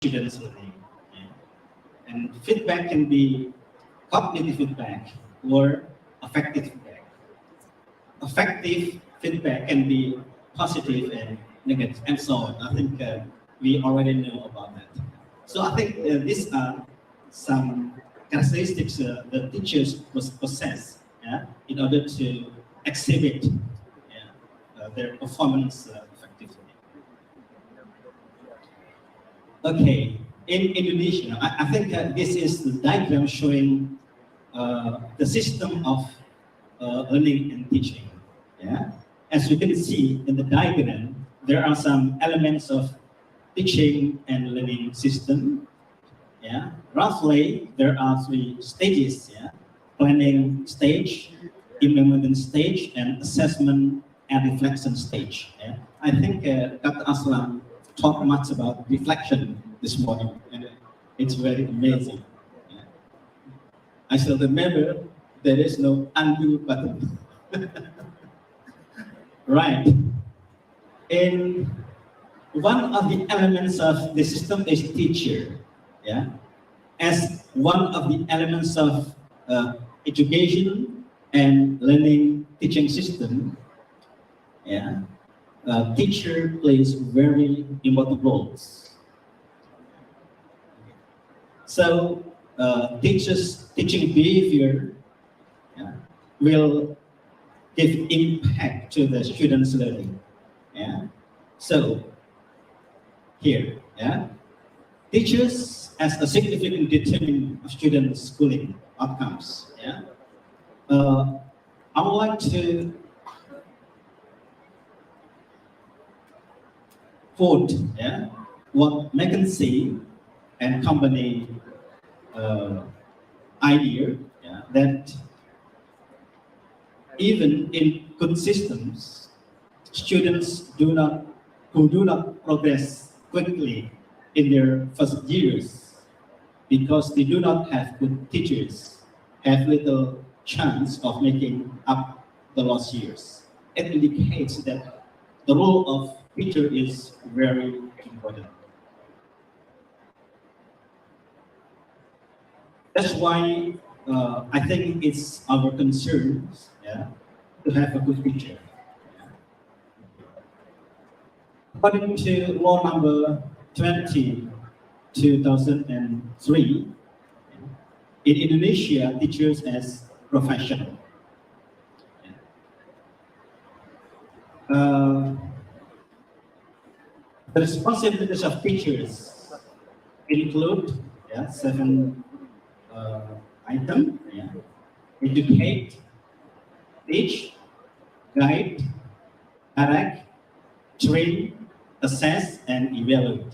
students' learning. Yeah. And feedback can be cognitive feedback or affective feedback. Affective feedback can be positive and negative, and so on. I think we already know about that. So I think these are some characteristics the teachers must possess, yeah, in order to exhibit, yeah, their performance effectively. Okay, in Indonesia, I think this is the diagram showing the system of learning and teaching. Yeah, as you can see in the diagram, there are some elements of teaching and learning system. Yeah, roughly there are 3 stages. Yeah, planning stage, implementation stage, and assessment and reflection stage. Yeah, I think Dr. Aslam talked much about reflection this morning, and it's very amazing. Yeah. I still remember there is no undo button. Right. And one of the elements of the system is teacher. Yeah. As one of the elements of education and learning teaching system, yeah, teacher plays very important roles. So teachers' teaching behavior, yeah, will give impact to the students' learning. Yeah. So here, yeah, teachers as a significant determinant of students' schooling outcomes. Yeah. I would like to quote, yeah, what McKinsey and company idea, yeah, that even in good systems, students who do not progress quickly in their first years because they do not have good teachers, have little chance of making up the lost years. It indicates that the role of teacher is very important. That's why I think it's our concern, yeah, to have a good teacher. According to law number 20, 2003, in Indonesia, teachers as professional. The responsibilities of teachers include, yeah, 7 items. Yeah. Educate, teach, guide, direct, train, assess, and evaluate.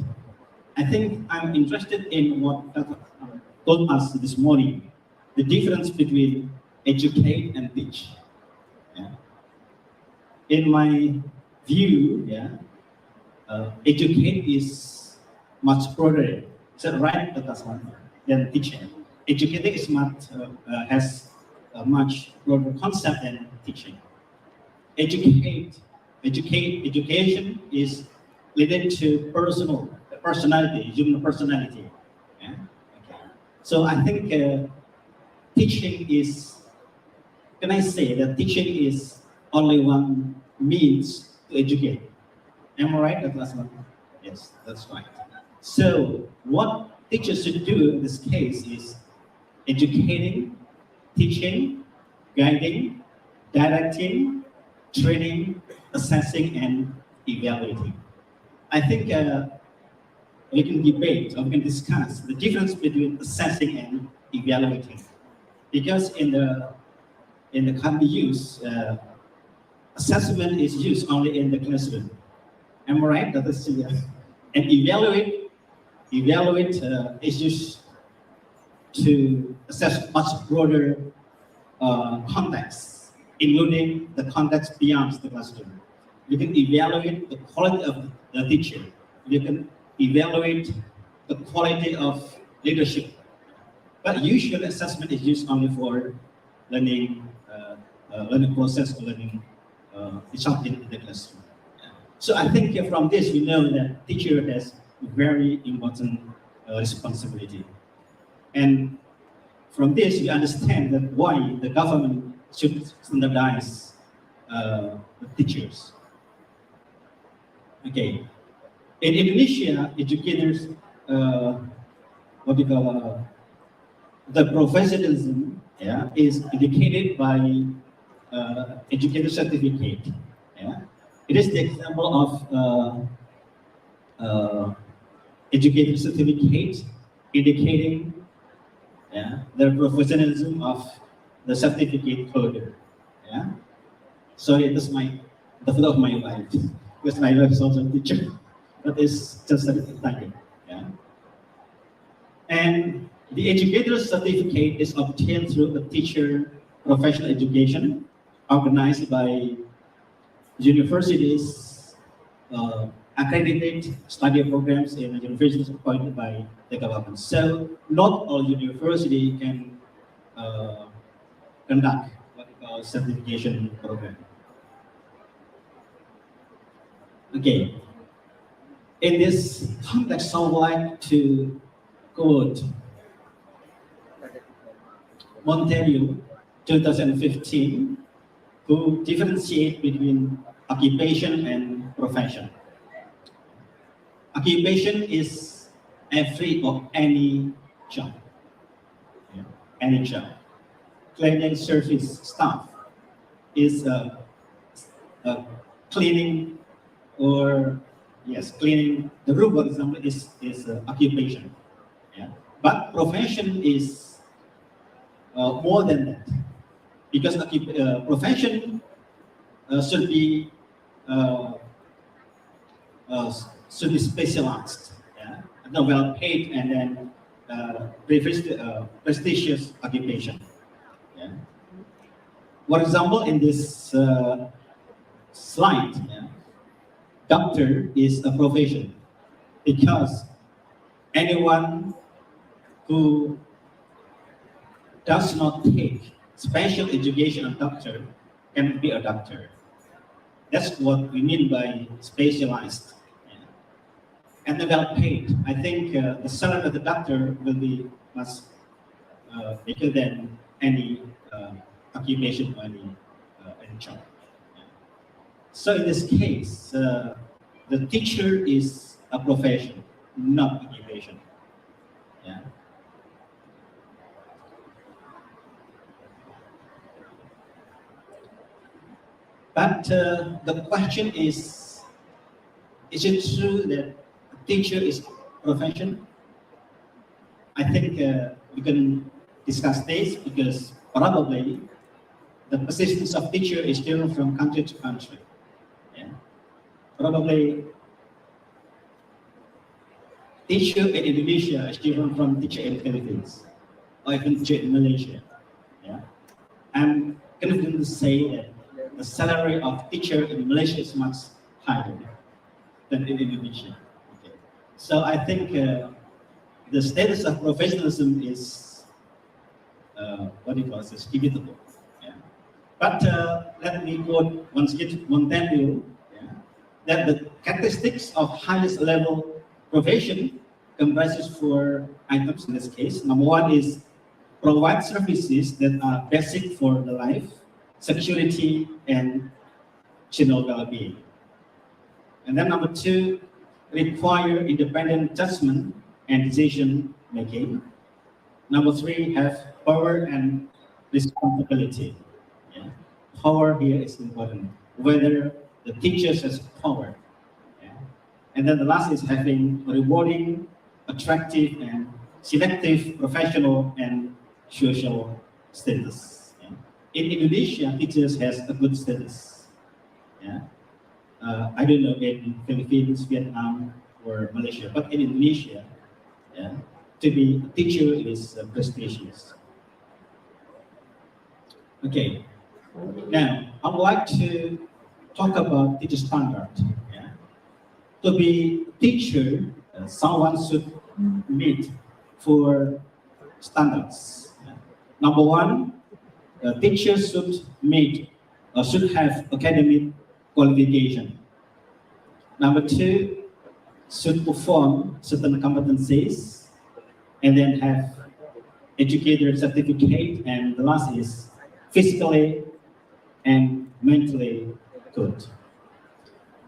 I think I'm interested in what Dr. told us this morning, the difference between educate and teach. Yeah. In my view, yeah, educate is much broader. Is that right, Dr. Aswan, than teaching? Educating is much, has a much broader concept than teaching. Education is related to personality, human personality. Yeah? Okay. So I think teaching is, can I say that teaching is only one means to educate? Am I right, Dr. Asman? Yes, that's right. So what teachers should do in this case is educating, teaching, guiding, directing, training, assessing, and evaluating. I think we can debate or we can discuss the difference between assessing and evaluating, because in the common use, assessment is used only in the classroom. Am I right? That is, and evaluate is used to assess much broader context, including the context beyond the classroom. You can evaluate the quality of the teacher. You can evaluate the quality of leadership. But usually assessment is used only for learning, learning process or learning result in the classroom. So I think from this we know that teacher has very important responsibility. And from this, we understand that why the government should standardize the teachers. Okay, in Indonesia, educators, what we call the professionalism, yeah, is indicated by educator certificate. Yeah, it is the example of educator certificate indicating, yeah, the professionalism of the certificate holder. Yeah, sorry, it is the flow of my life because my wife is also a teacher. That is just a thank. Yeah, and the educator certificate is obtained through a teacher professional education organized by universities, accredited study programs in universities appointed by the government. So not all university can conduct what we call certification program. Okay. In this context, I would like to quote Montaigne, 2015, who differentiate between occupation and profession. Occupation is every or any job. Yeah, any job. Cleaning service staff is cleaning, or yes, cleaning the room, for example, is occupation. Yeah. But profession is more than that, because profession should be specialized, yeah, and well paid, and then prestigious occupation. Yeah. For example, in this slide, yeah, doctor is a profession because anyone who does not take special education on doctor can be a doctor. That's what we mean by specialized. Yeah. And well paid. I think the salary of the doctor will be much bigger than any occupation or any job. Yeah. So in this case, the teacher is a profession, not occupation. Yeah. But the question is it true that a teacher is a profession? I think we can discuss this because probably the positions of teacher is different from country to country. Yeah. Probably teacher in Indonesia is different from teacher in the Philippines or even teacher in Malaysia. Yeah. I'm confident to say that the salary of teacher in Malaysia is much higher than in Indonesia. Okay. So I think the status of professionalism is what do you call it? It's debatable. Yeah. But let me quote once again Montaigne, yeah, that the characteristics of highest level profession comprises four items in this case. Number one is provide services that are basic for the life, security, and general well-being. And then number two, require independent judgment and decision making. Number three, have power and responsibility. Yeah. Power here is important, whether the teachers has power. Yeah. And then the last is having rewarding, attractive, and selective professional and social status. In Indonesia, teachers has a good status. Yeah. I don't know in Philippines, Vietnam, or Malaysia, but in Indonesia, yeah, to be a teacher is prestigious. Okay. Now, I would like to talk about teacher standard. Yeah. To be teacher, someone should meet four standards. Yeah. Number one, teachers should have academic qualification. Number two, should perform certain competencies. and then have educator certificate, and the last is physically and mentally good.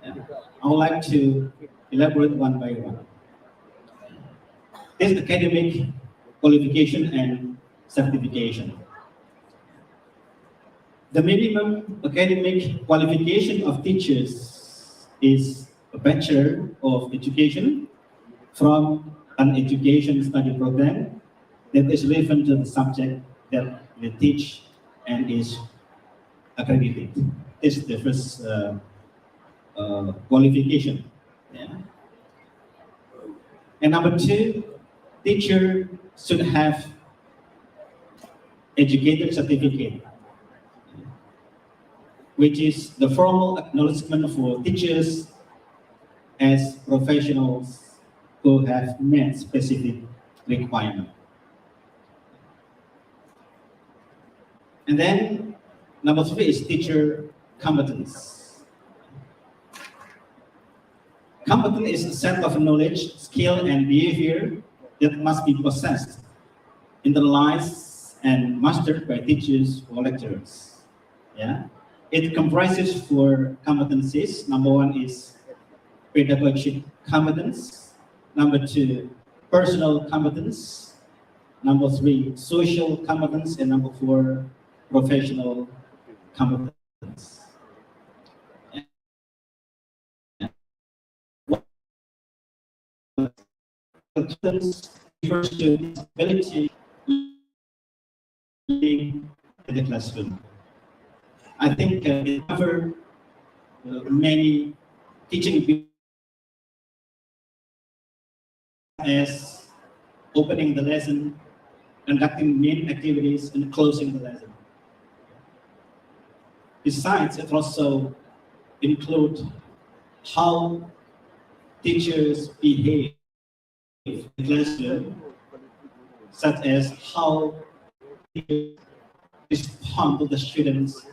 Yeah. I would like to elaborate one by one. This academic qualification and certification. The minimum academic qualification of teachers is a Bachelor of Education from an education study program that is relevant to the subject that they teach and is accredited. This is the first qualification. Yeah. And number two, teacher should have educator certificate, which is the formal acknowledgement for teachers as professionals who have met specific requirement. And then number three is teacher competence. Competence is a set of knowledge, skill, and behavior that must be possessed, internalized, and mastered by teachers or lecturers. Yeah, it comprises four competencies. Number one is pedagogic competence. Number two, personal competence. Number three, social competence, and number four, professional competence. Competence refers to the ability in the classroom. I think it covers many teaching as opening the lesson, conducting main activities, and closing the lesson. Besides, it also includes how teachers behave in the classroom, such as how teachers respond to the students'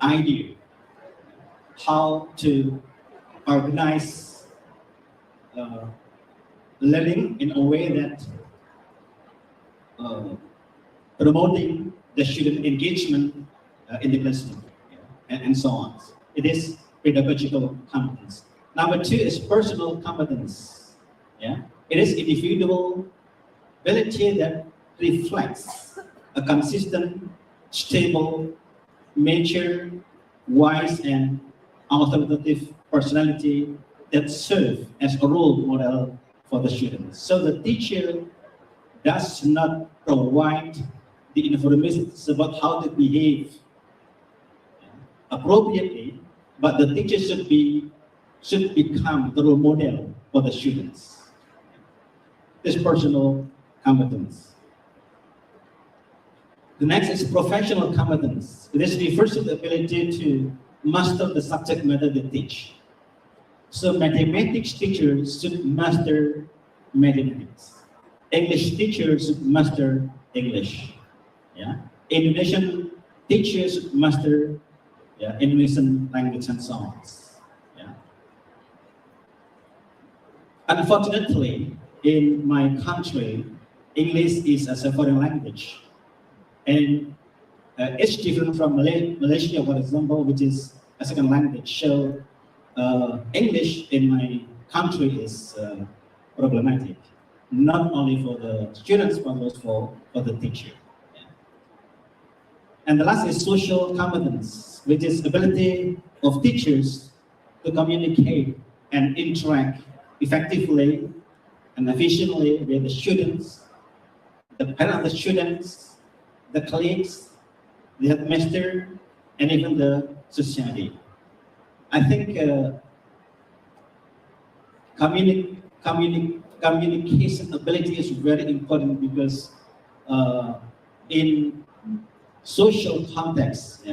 idea, how to organize learning in a way that promoting the student engagement in the classroom, and so on. It is pedagogical competence. Number two is personal competence. Yeah, it is individual ability that reflects a consistent, stable, mature, wise, and authoritative personality that serve as a role model for the students. So the teacher does not provide the information about how to behave appropriately, but the teacher should become the role model for the students. This personal competence. The next is professional competence. This refers to the ability to master the subject matter they teach. So mathematics teachers should master mathematics. English teachers should master English. Yeah. Indonesian teachers should master Indonesian language and so on. Yeah. Unfortunately, in my country, English is as a foreign language. And it's different from Malaysia, for example, which is a second language. So English in my country is problematic, not only for the students, but also for the teacher. Yeah. And the last is social competence, which is ability of teachers to communicate and interact effectively and efficiently with the students, the parents of the students, the colleagues, the headmaster, and even the society. I think communication ability is very important because in social context,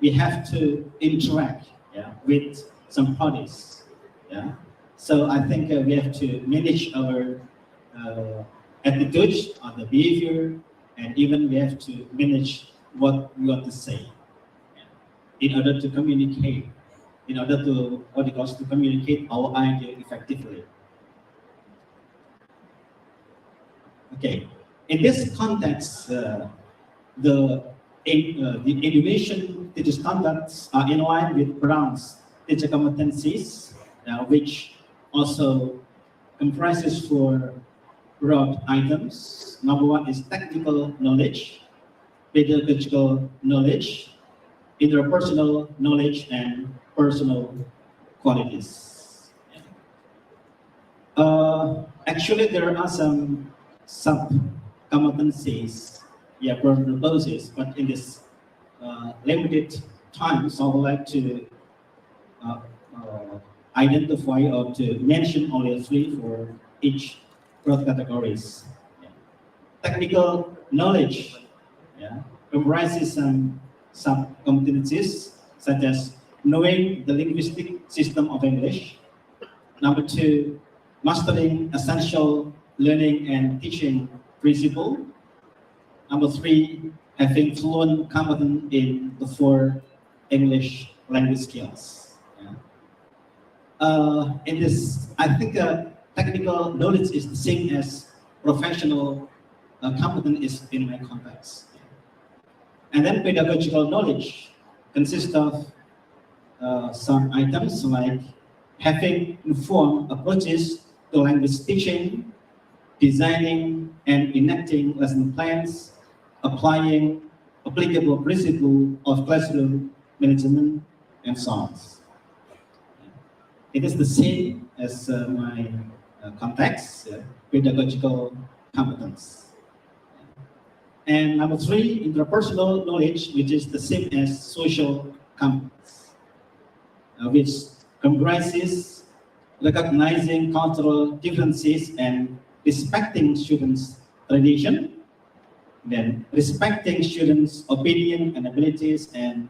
we have to interact with some parties. Yeah? So I think we have to manage our attitude or the behavior, and even we have to manage what we want to say in order to communicate, in order to to communicate our idea effectively. Okay. In this context, the Indonesian teacher standards are in line with Brown's teacher competencies, which also comprises four broad items. Number one is technical knowledge, pedagogical knowledge, interpersonal knowledge, and personal qualities. Actually, there are some sub-competencies, purposes, but in this limited time, so I would like to uh, identify or to mention only three for each broad categories. Technical knowledge comprises some competencies such as knowing the linguistic system of English. Number two, mastering essential learning and teaching principle. Number three, having fluent competence in the four English language skills. In this, I think technical knowledge is the same as professional competence is in my context. And then pedagogical knowledge consists of some items like having informed approaches to language teaching, designing and enacting lesson plans, applying applicable principles of classroom management, and so on. It is the same as my context, pedagogical competence. And number three, interpersonal knowledge, which is the same as social competence, which comprises recognizing cultural differences and respecting students' tradition, then respecting students' opinion and abilities, and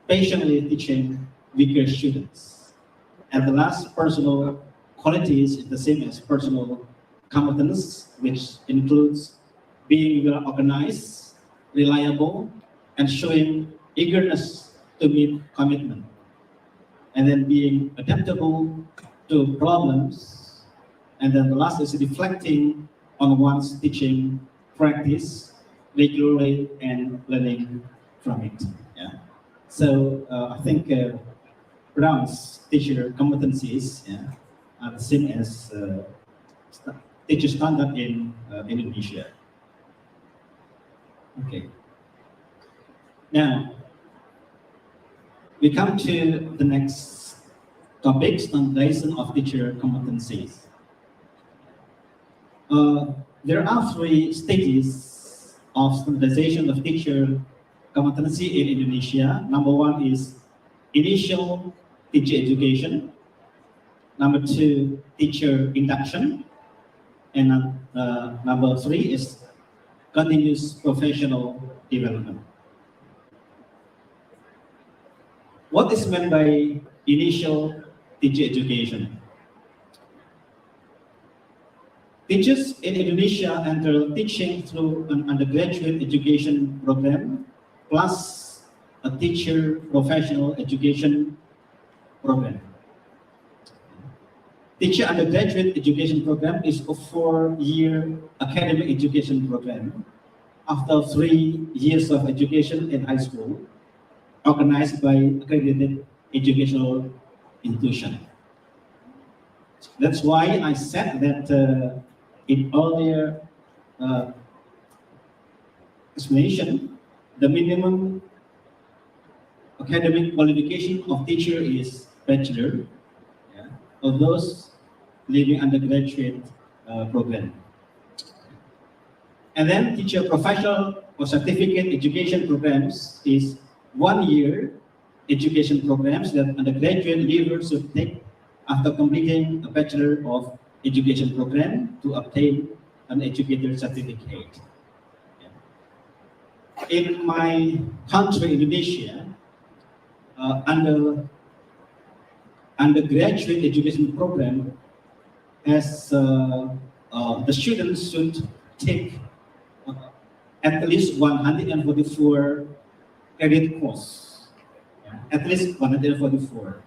patiently teaching weaker students. And the last, personal qualities, is the same as personal competence, which includes being well organized, reliable, and showing eagerness to meet commitment. And then being adaptable to problems. And then the last is reflecting on one's teaching practice regularly and learning from it. So I think Brown's teacher competencies are the same as teacher standard in Indonesia. Okay. Now, we come to the next topic, standardization of teacher competencies. There are three stages of standardization of teacher competency in Indonesia. Number one is initial teacher education. Number two, teacher induction. And number three is continuous professional development. What is meant by initial teacher education? Teachers in Indonesia enter teaching through an undergraduate education program plus a teacher professional education program. Teacher undergraduate education program is a 4-year academic education program after 3 years of education in high school, organized by accredited educational institution. That's why I said that in earlier explanation, the minimum academic qualification of teacher is bachelor, of those leaving undergraduate program. And then teacher professional or certificate education programs is 1-year education programs that undergraduate leavers should take after completing a Bachelor of Education program to obtain an educator certificate. In my country, Indonesia, undergraduate education program has the students should take at least 144 credit course. At least 144.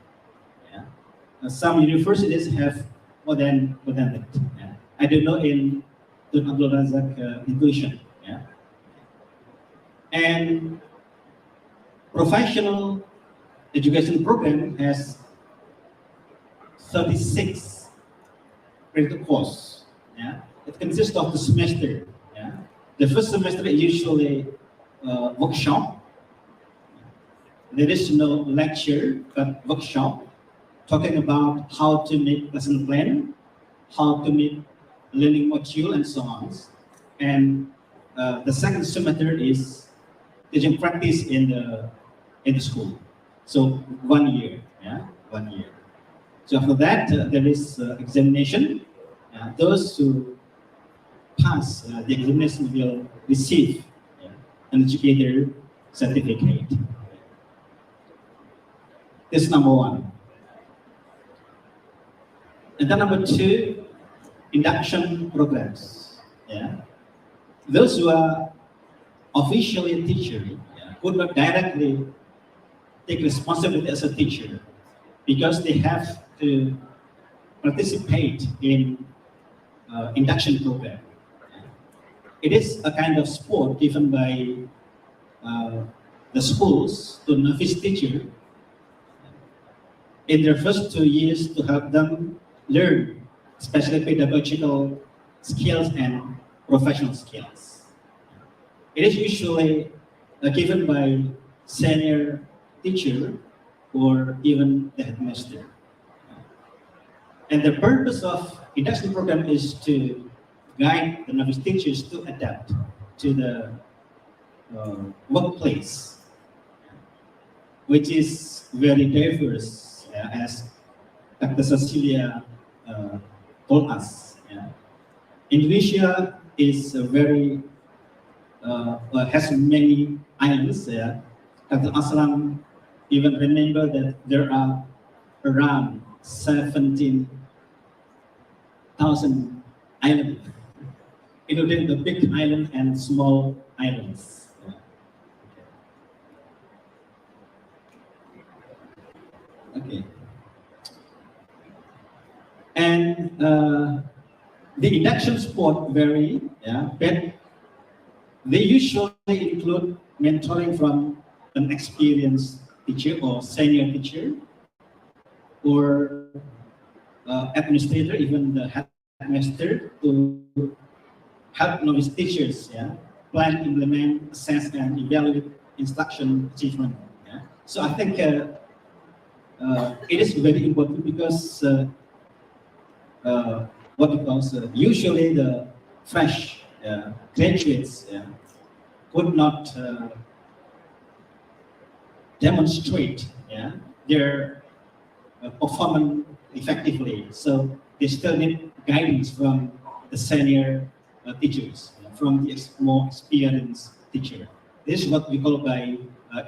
Some universities have more than that. I don't know in Tun Abdul Razak intuition. Yeah. And professional education program has 36 credit course. Yeah. It consists of the semester. Yeah. The first semester is usually workshop. There is no lecture, but workshop talking about how to make lesson plan, how to make learning module, and so on. And the second semester is teaching practice in the school. So 1 year, yeah, 1 year. So after that, there is examination. Those who pass the examination will receive an educator certificate. This is number one. And then number two, induction programs. Yeah. Those who are officially a teacher would not directly take responsibility as a teacher because they have to participate in induction program. It is a kind of sport given by the schools to novice teacher in their first 2 years to help them learn, especially pedagogical skills and professional skills. It is usually given by senior teacher or even the headmaster. And the purpose of induction program is to guide the novice teachers to adapt to the workplace, which is very diverse, as Dr. Cecilia told us. Indonesia is a very has many islands. Dr. Aslam even remember that there are around 17,000 islands, including the big island and small islands. Okay. And the induction sport vary, but they usually include mentoring from an experienced teacher or senior teacher or administrator, even the headmaster, to help novice teachers plan, implement, assess, and evaluate instruction achievement. So I think it is very important because what we call usually the fresh graduates could not demonstrate their performance effectively. So they still need guidance from the senior teachers, from the more experienced teacher. This is what we call by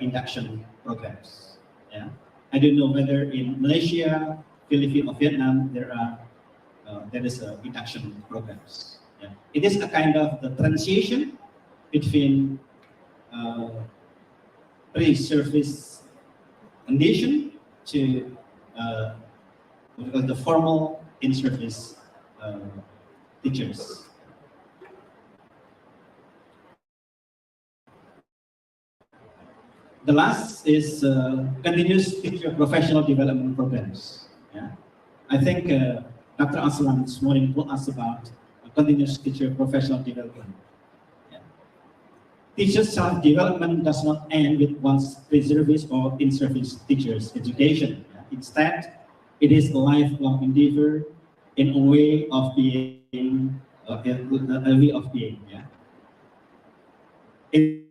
induction programs. I don't know whether in Malaysia, Philippines, or Vietnam there is induction programs. It is a kind of the transition between pre-service condition to the formal in-service teachers. The last is continuous teacher professional development programs. I think Dr. Aslam this morning told us about continuous teacher professional development. Teacher self-development does not end with one's pre-service or in-service teacher's education. Instead, it is a lifelong endeavor in a way of being, In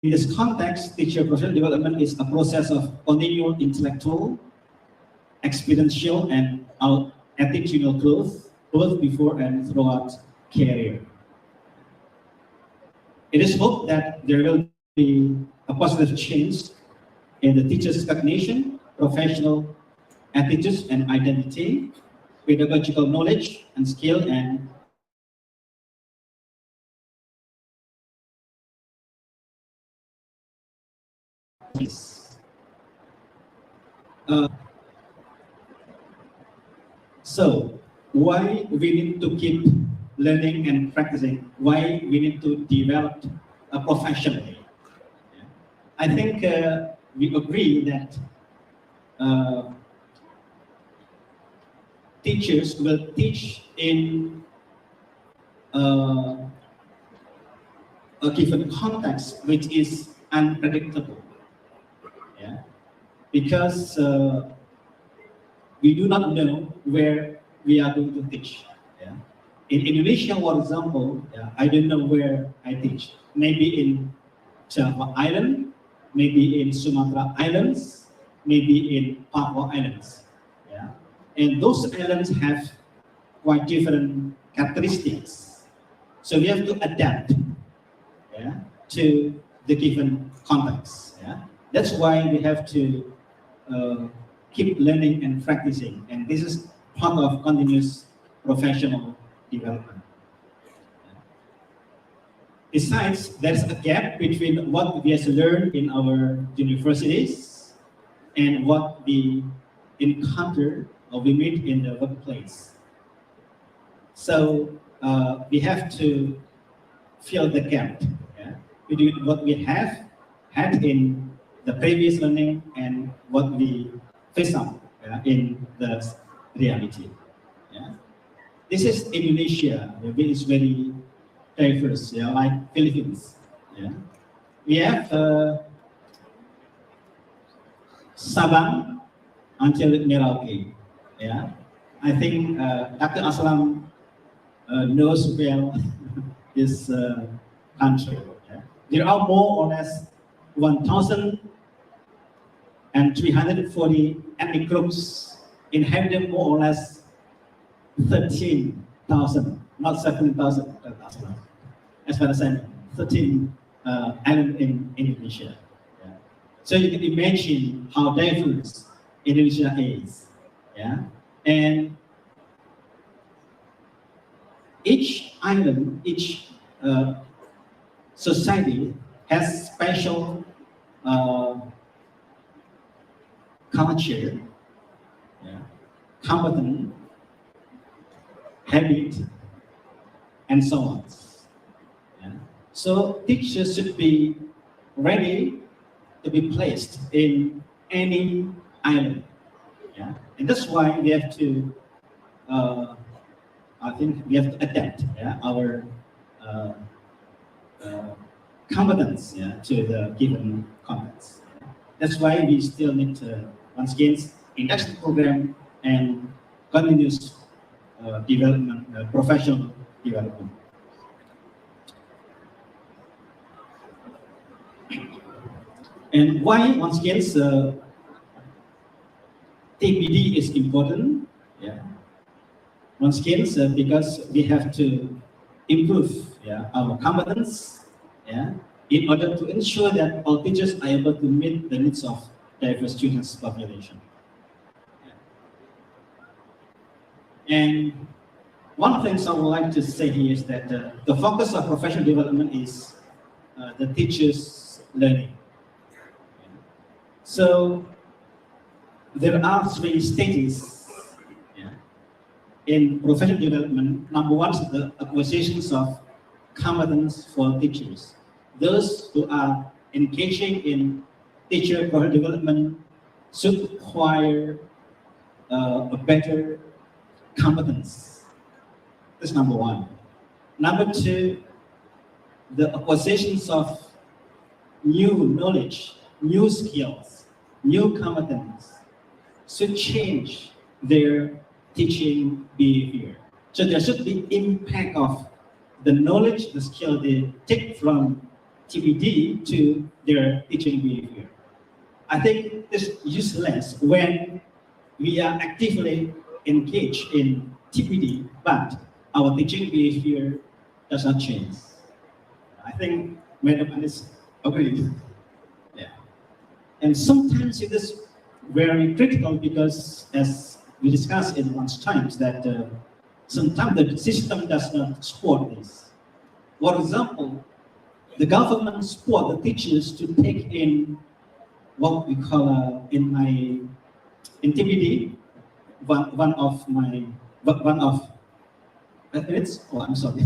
this context, teacher professional development is a process of continual intellectual, experiential, and attitudinal growth, both before and throughout career. It is hoped that there will be a positive change in the teacher's cognition, professional attitudes and identity, pedagogical knowledge and skill, and so why we need to keep learning and practicing, why we need to develop professionally. Yeah. I think we agree that teachers will teach in a given context which is unpredictable. Yeah? Because we do not know where we are going to teach. Yeah? In Indonesia, for example, yeah, I don't know where I teach. Maybe in Java Island, maybe in Sumatra Islands, maybe in Papua Islands. Yeah? And those islands have quite different characteristics. So we have to adapt, yeah, to the given context. Yeah? That's why we have to keep learning and practicing. And this is part of continuous professional development. Besides, there's a gap between what we have learned in our universities and what we encounter or we meet in the workplace. So we have to fill the gap, yeah, between what we have had in the previous learning and what we face up, yeah, in the reality. Yeah. This is Indonesia, which is very diverse, yeah, like Philippines. Yeah. We have Sabang until Merauke. Yeah. I think Dr. Aslam knows well this country. Yeah. There are more or less 1,340 ethnic groups inhabiting more or less 13,000, not 17,000, as far as I know, 13 islands in Indonesia. Yeah. So you can imagine how diverse Indonesia is. Yeah. And each island, each society has special culture, yeah, competence, habit, and so on. Yeah. So teachers should be ready to be placed in any island. Yeah. And that's why we have to I think we have to adapt, yeah, our competence, yeah, to the given context. That's why we still need once again induction program and continuous development, professional development. And why once again TPD is important? Yeah. Once again, because we have to improve, yeah, our competence, yeah, in order to ensure that all teachers are able to meet the needs of diverse students population. Yeah. And one of the things I would like to say here is that the focus of professional development is the teachers' learning. Yeah. So there are three stages in professional development. Number one is the acquisitions of competence for teachers. Those who are engaging in teacher professional development should acquire a better competence. That's number one. Number two, the acquisitions of new knowledge, new skills, new competence should change their teaching behavior. So there should be impact of the knowledge, the skill they take from TPD to their teaching behavior. I think this is useless when we are actively engaged in TPD, but our teaching behavior does not change. I think Madam Alice agreed. Yeah. And sometimes it is very critical because, as we discussed in once times, that sometimes the system does not support this. For example, the government support the teachers to take in what we call in TPD, one of minutes? Oh, I'm sorry.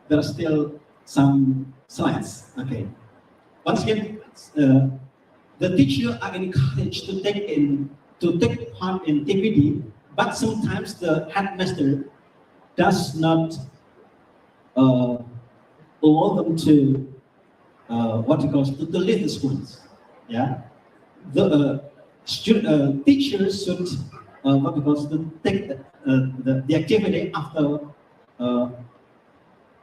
There are still some slides. Okay. Once again, the teacher are encouraged to take part in TPD, but sometimes the headmaster does not allow them to to leave the schools. Yeah, the teachers should to take the activity after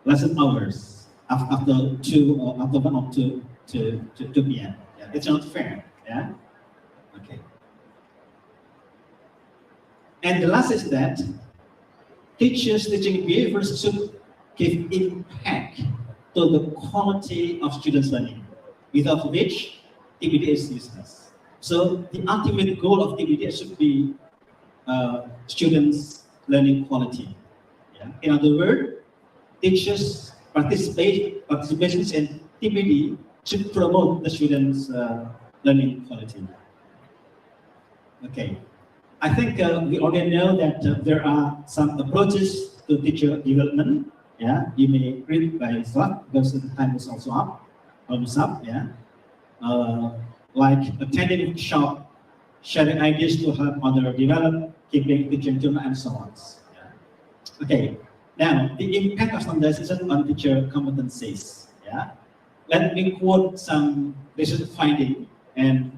lesson hours, after 1 or 2 to p.m. Yeah, it's not fair. Yeah, okay. And the last is that teachers' teaching behaviors should give impact to the quality of students' learning, without which TPD is useless. So the ultimate goal of TPD should be students' learning quality. Yeah? In other words, teachers' participation in TPD should promote the students' learning quality. Okay. I think we already know that there are some approaches to teacher development. Yeah, you may read by yourself because the time is also up, almost up. Yeah, like attending workshop, sharing ideas to help others develop, keeping teaching journal, and so on. Yeah. Okay. Now, the impact of standardization on teacher competencies. Yeah, let me quote some research finding and.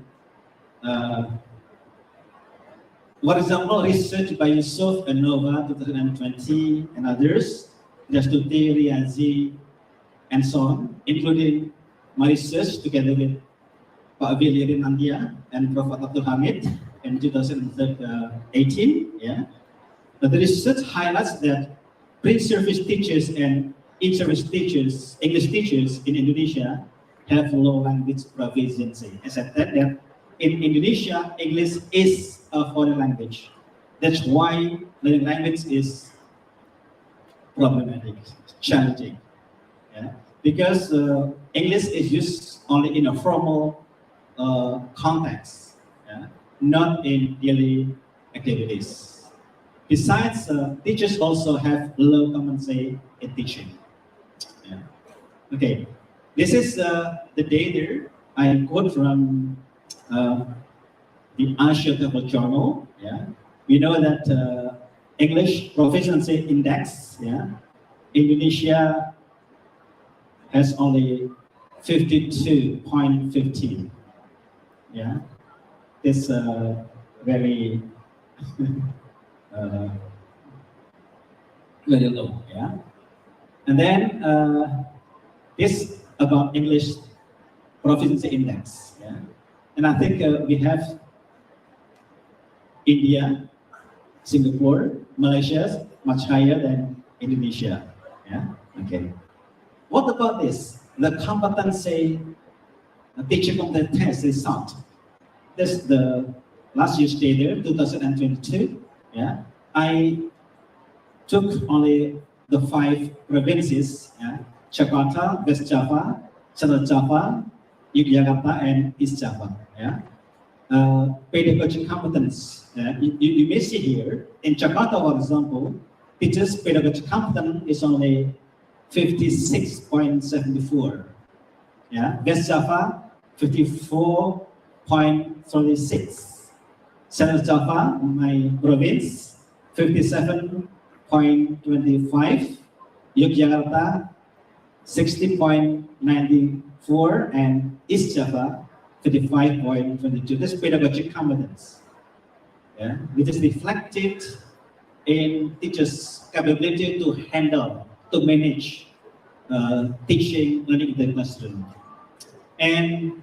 For example, research by Yusuf and Nova 2020 and others, Dastuti, Riazi, and so on, including my research together with Pak Billy Rinandia and Prof. Abdul Hamid in 2018. Yeah. But the research highlights that pre-service teachers and in-service teachers, English teachers in Indonesia have low language proficiency. As I said, that in Indonesia, English is a foreign language. That's why learning language is problematic, challenging. Yeah? Because English is used only in a formal context, yeah? Not in daily activities. Besides, teachers also have low competency in teaching. Yeah. Okay, this is the data I quote from the iCERI journal. Yeah, we know that English proficiency index. Yeah, Indonesia has only 52.15. Yeah, it's very very low. Yeah, and then this about English proficiency index. Yeah, and I think we have India, Singapore, Malaysia much higher than Indonesia. Yeah. Okay. What about this? The competency teacher competency test result. This is the last year's data, 2022. Yeah. I took only the 5 provinces, yeah, Jakarta, West Java, Central Java, Yogyakarta, and East Java. Yeah. Pedagogic competence. You may see here, in Jakarta, for example, teachers' pedagogic competence is only 56.74. Yeah. West Java, 54.36. Central Java, my province, 57.25. Yogyakarta, 60.94, and East Java, 35.22. That's pedagogic competence. Yeah, which is reflected in teachers' capability to handle, to manage teaching, learning in the classroom. And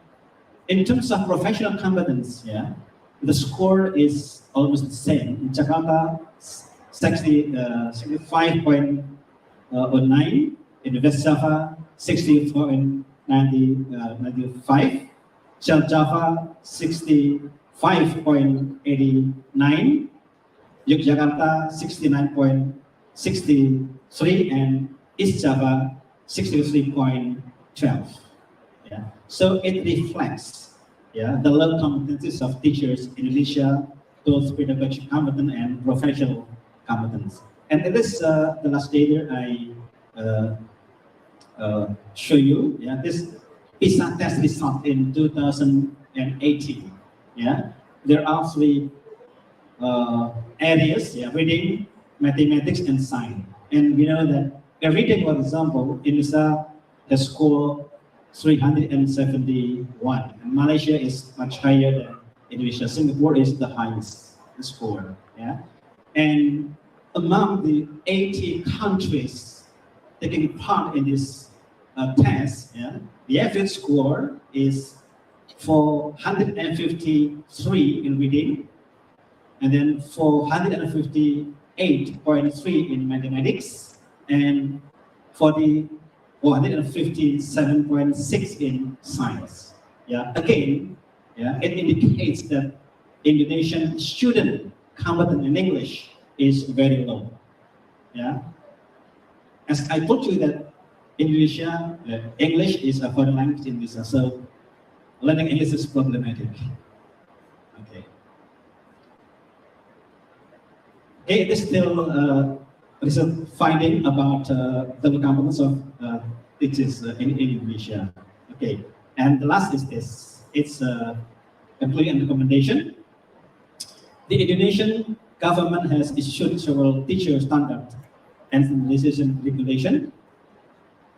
in terms of professional competence, yeah, the score is almost the same. In Jakarta, 65.09. In West Java, 64.95. South Java, 65.89. Yogyakarta, 69.63. And East Java, 63.12. Yeah. So it reflects, yeah, the low competencies of teachers in Indonesia, both pedagogic competence and professional competence. And this the last data I show you. Yeah, this PISA test result in 2018. Yeah, there are three areas, yeah, reading, mathematics, and science. And we know that reading, for example, Indonesia has scored 371. And Malaysia is much higher than Indonesia. Singapore is the highest score. Yeah, and among the 80 countries taking part in this test, yeah, the average score is 453 in reading, and then 458.3 in mathematics, and 457.6 in science. Yeah, again, yeah, it indicates that Indonesian student competence in English is very low. Yeah, as I told you that Indonesia, English is a foreign language in Indonesia, so learning English is problematic. Okay. Okay, it is still recent finding about the competence of teachers in Indonesia. Okay, and the last is this. It's employee recommendation. The Indonesian government has issued several teacher standards and standardization regulation,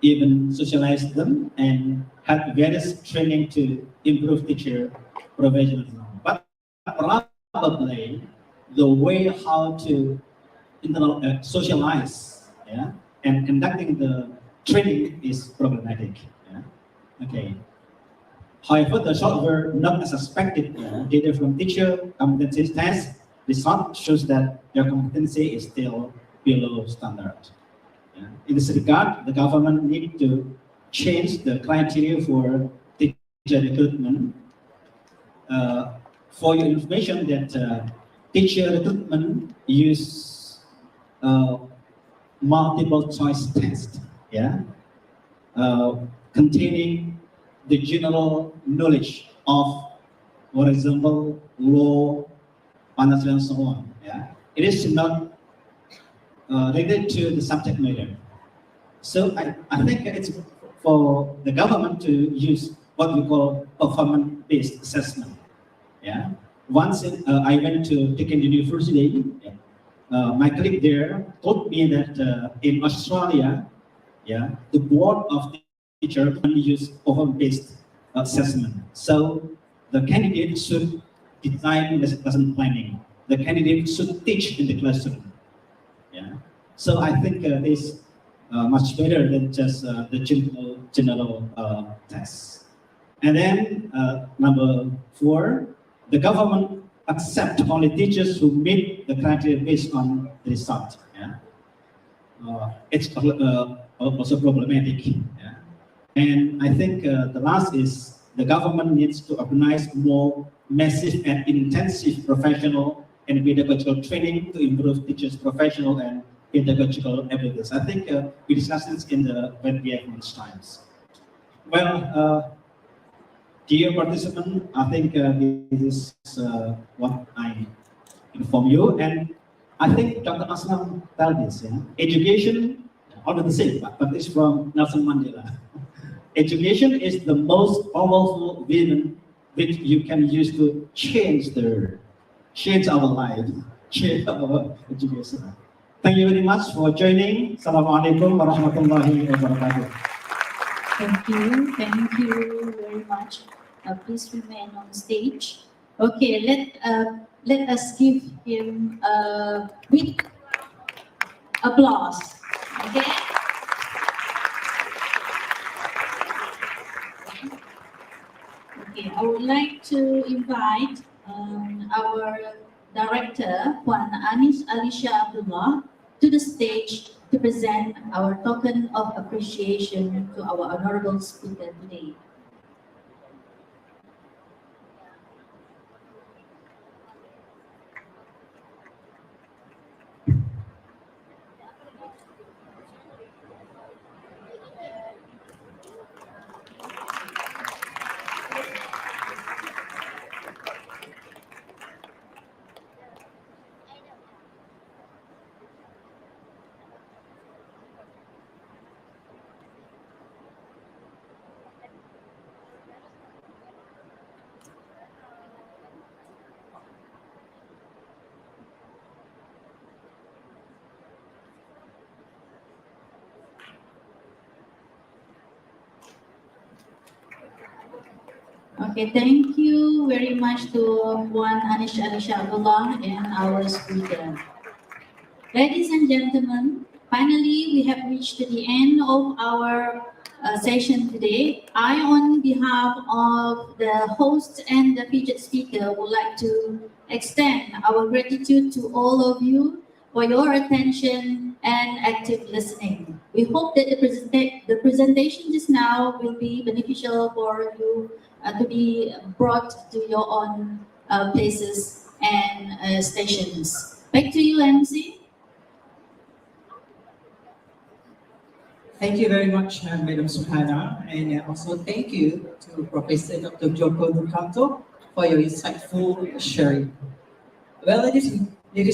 even socialized them and had various training to improve teacher professionalism. But probably the way how to socialize, yeah, and conducting the training is problematic. Yeah? Okay. However, the results were not as expected. Data from teacher competency test result shows that their competency is still below standard. Yeah. In this regard, the government need to change the criteria for teacher recruitment. For your information, that teacher recruitment use multiple choice test, yeah, containing the general knowledge of, for example, law, financial, and so on. Yeah, it is not related to the subject matter. So I think it's for the government to use what we call performance-based assessment. Yeah. Once I went to Deakin University, yeah, my colleague there told me that in Australia, yeah, the board of teachers only use performance-based assessment. So the candidate should design lesson planning. The candidate should teach in the classroom. Yeah. So I think this much better than just the general test. And then number 4, the government accept only teachers who meet the criteria based on the result. Yeah? It's also problematic. Yeah? And I think the last is the government needs to organize more massive and intensive professional and pedagogical training to improve teachers' professional and pedagogical abilities. I think we discussed this in the when we have much times. Well, dear participant, I think this is what I inform you, and I think Dr. Aslam tell this. Yeah? Education, all the same, but it's from Nelson Mandela. Education is the most powerful weapon which you can use to change our life, change our education. Thank you very much for joining. Assalamualaikum warahmatullahi wabarakatuh. Thank you very much. Please remain on stage. Okay, let us give him a big applause. Okay. Okay, I would like to invite our director, Puan Anis Alisha Abdullah, to the stage to present our token of appreciation to our honorable speaker today. Okay, thank you very much to Juan Anish Abdullah and our speaker. Ladies and gentlemen, finally we have reached the end of our session today. I, on behalf of the host and the featured speaker, would like to extend our gratitude to all of you for your attention and active listening. We hope that the presentation just now will be beneficial for you to be brought to your own places and stations. Back to you, MC. Thank you very much, Madam Suhana, and also thank you to Professor Dr. Joko Nukanto for your insightful sharing. Well, ladies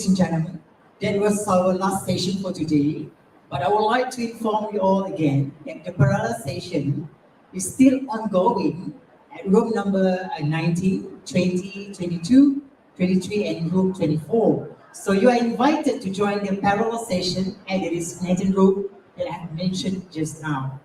and gentlemen, that was our last session for today, but I would like to inform you all again that the parallel session is still ongoing at room number 19, 20, 22, 23, and room 24. So you are invited to join the parallel session at the designated room that I have mentioned just now.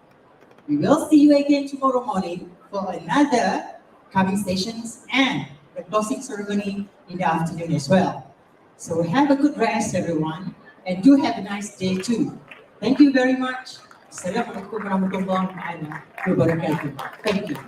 We will see you again tomorrow morning for another coming sessions and the closing ceremony in the afternoon as well. So have a good rest, everyone, and do have a nice day too. Thank you very much. Assalamualaikum warahmatullahi wabarakatuh. Thank you.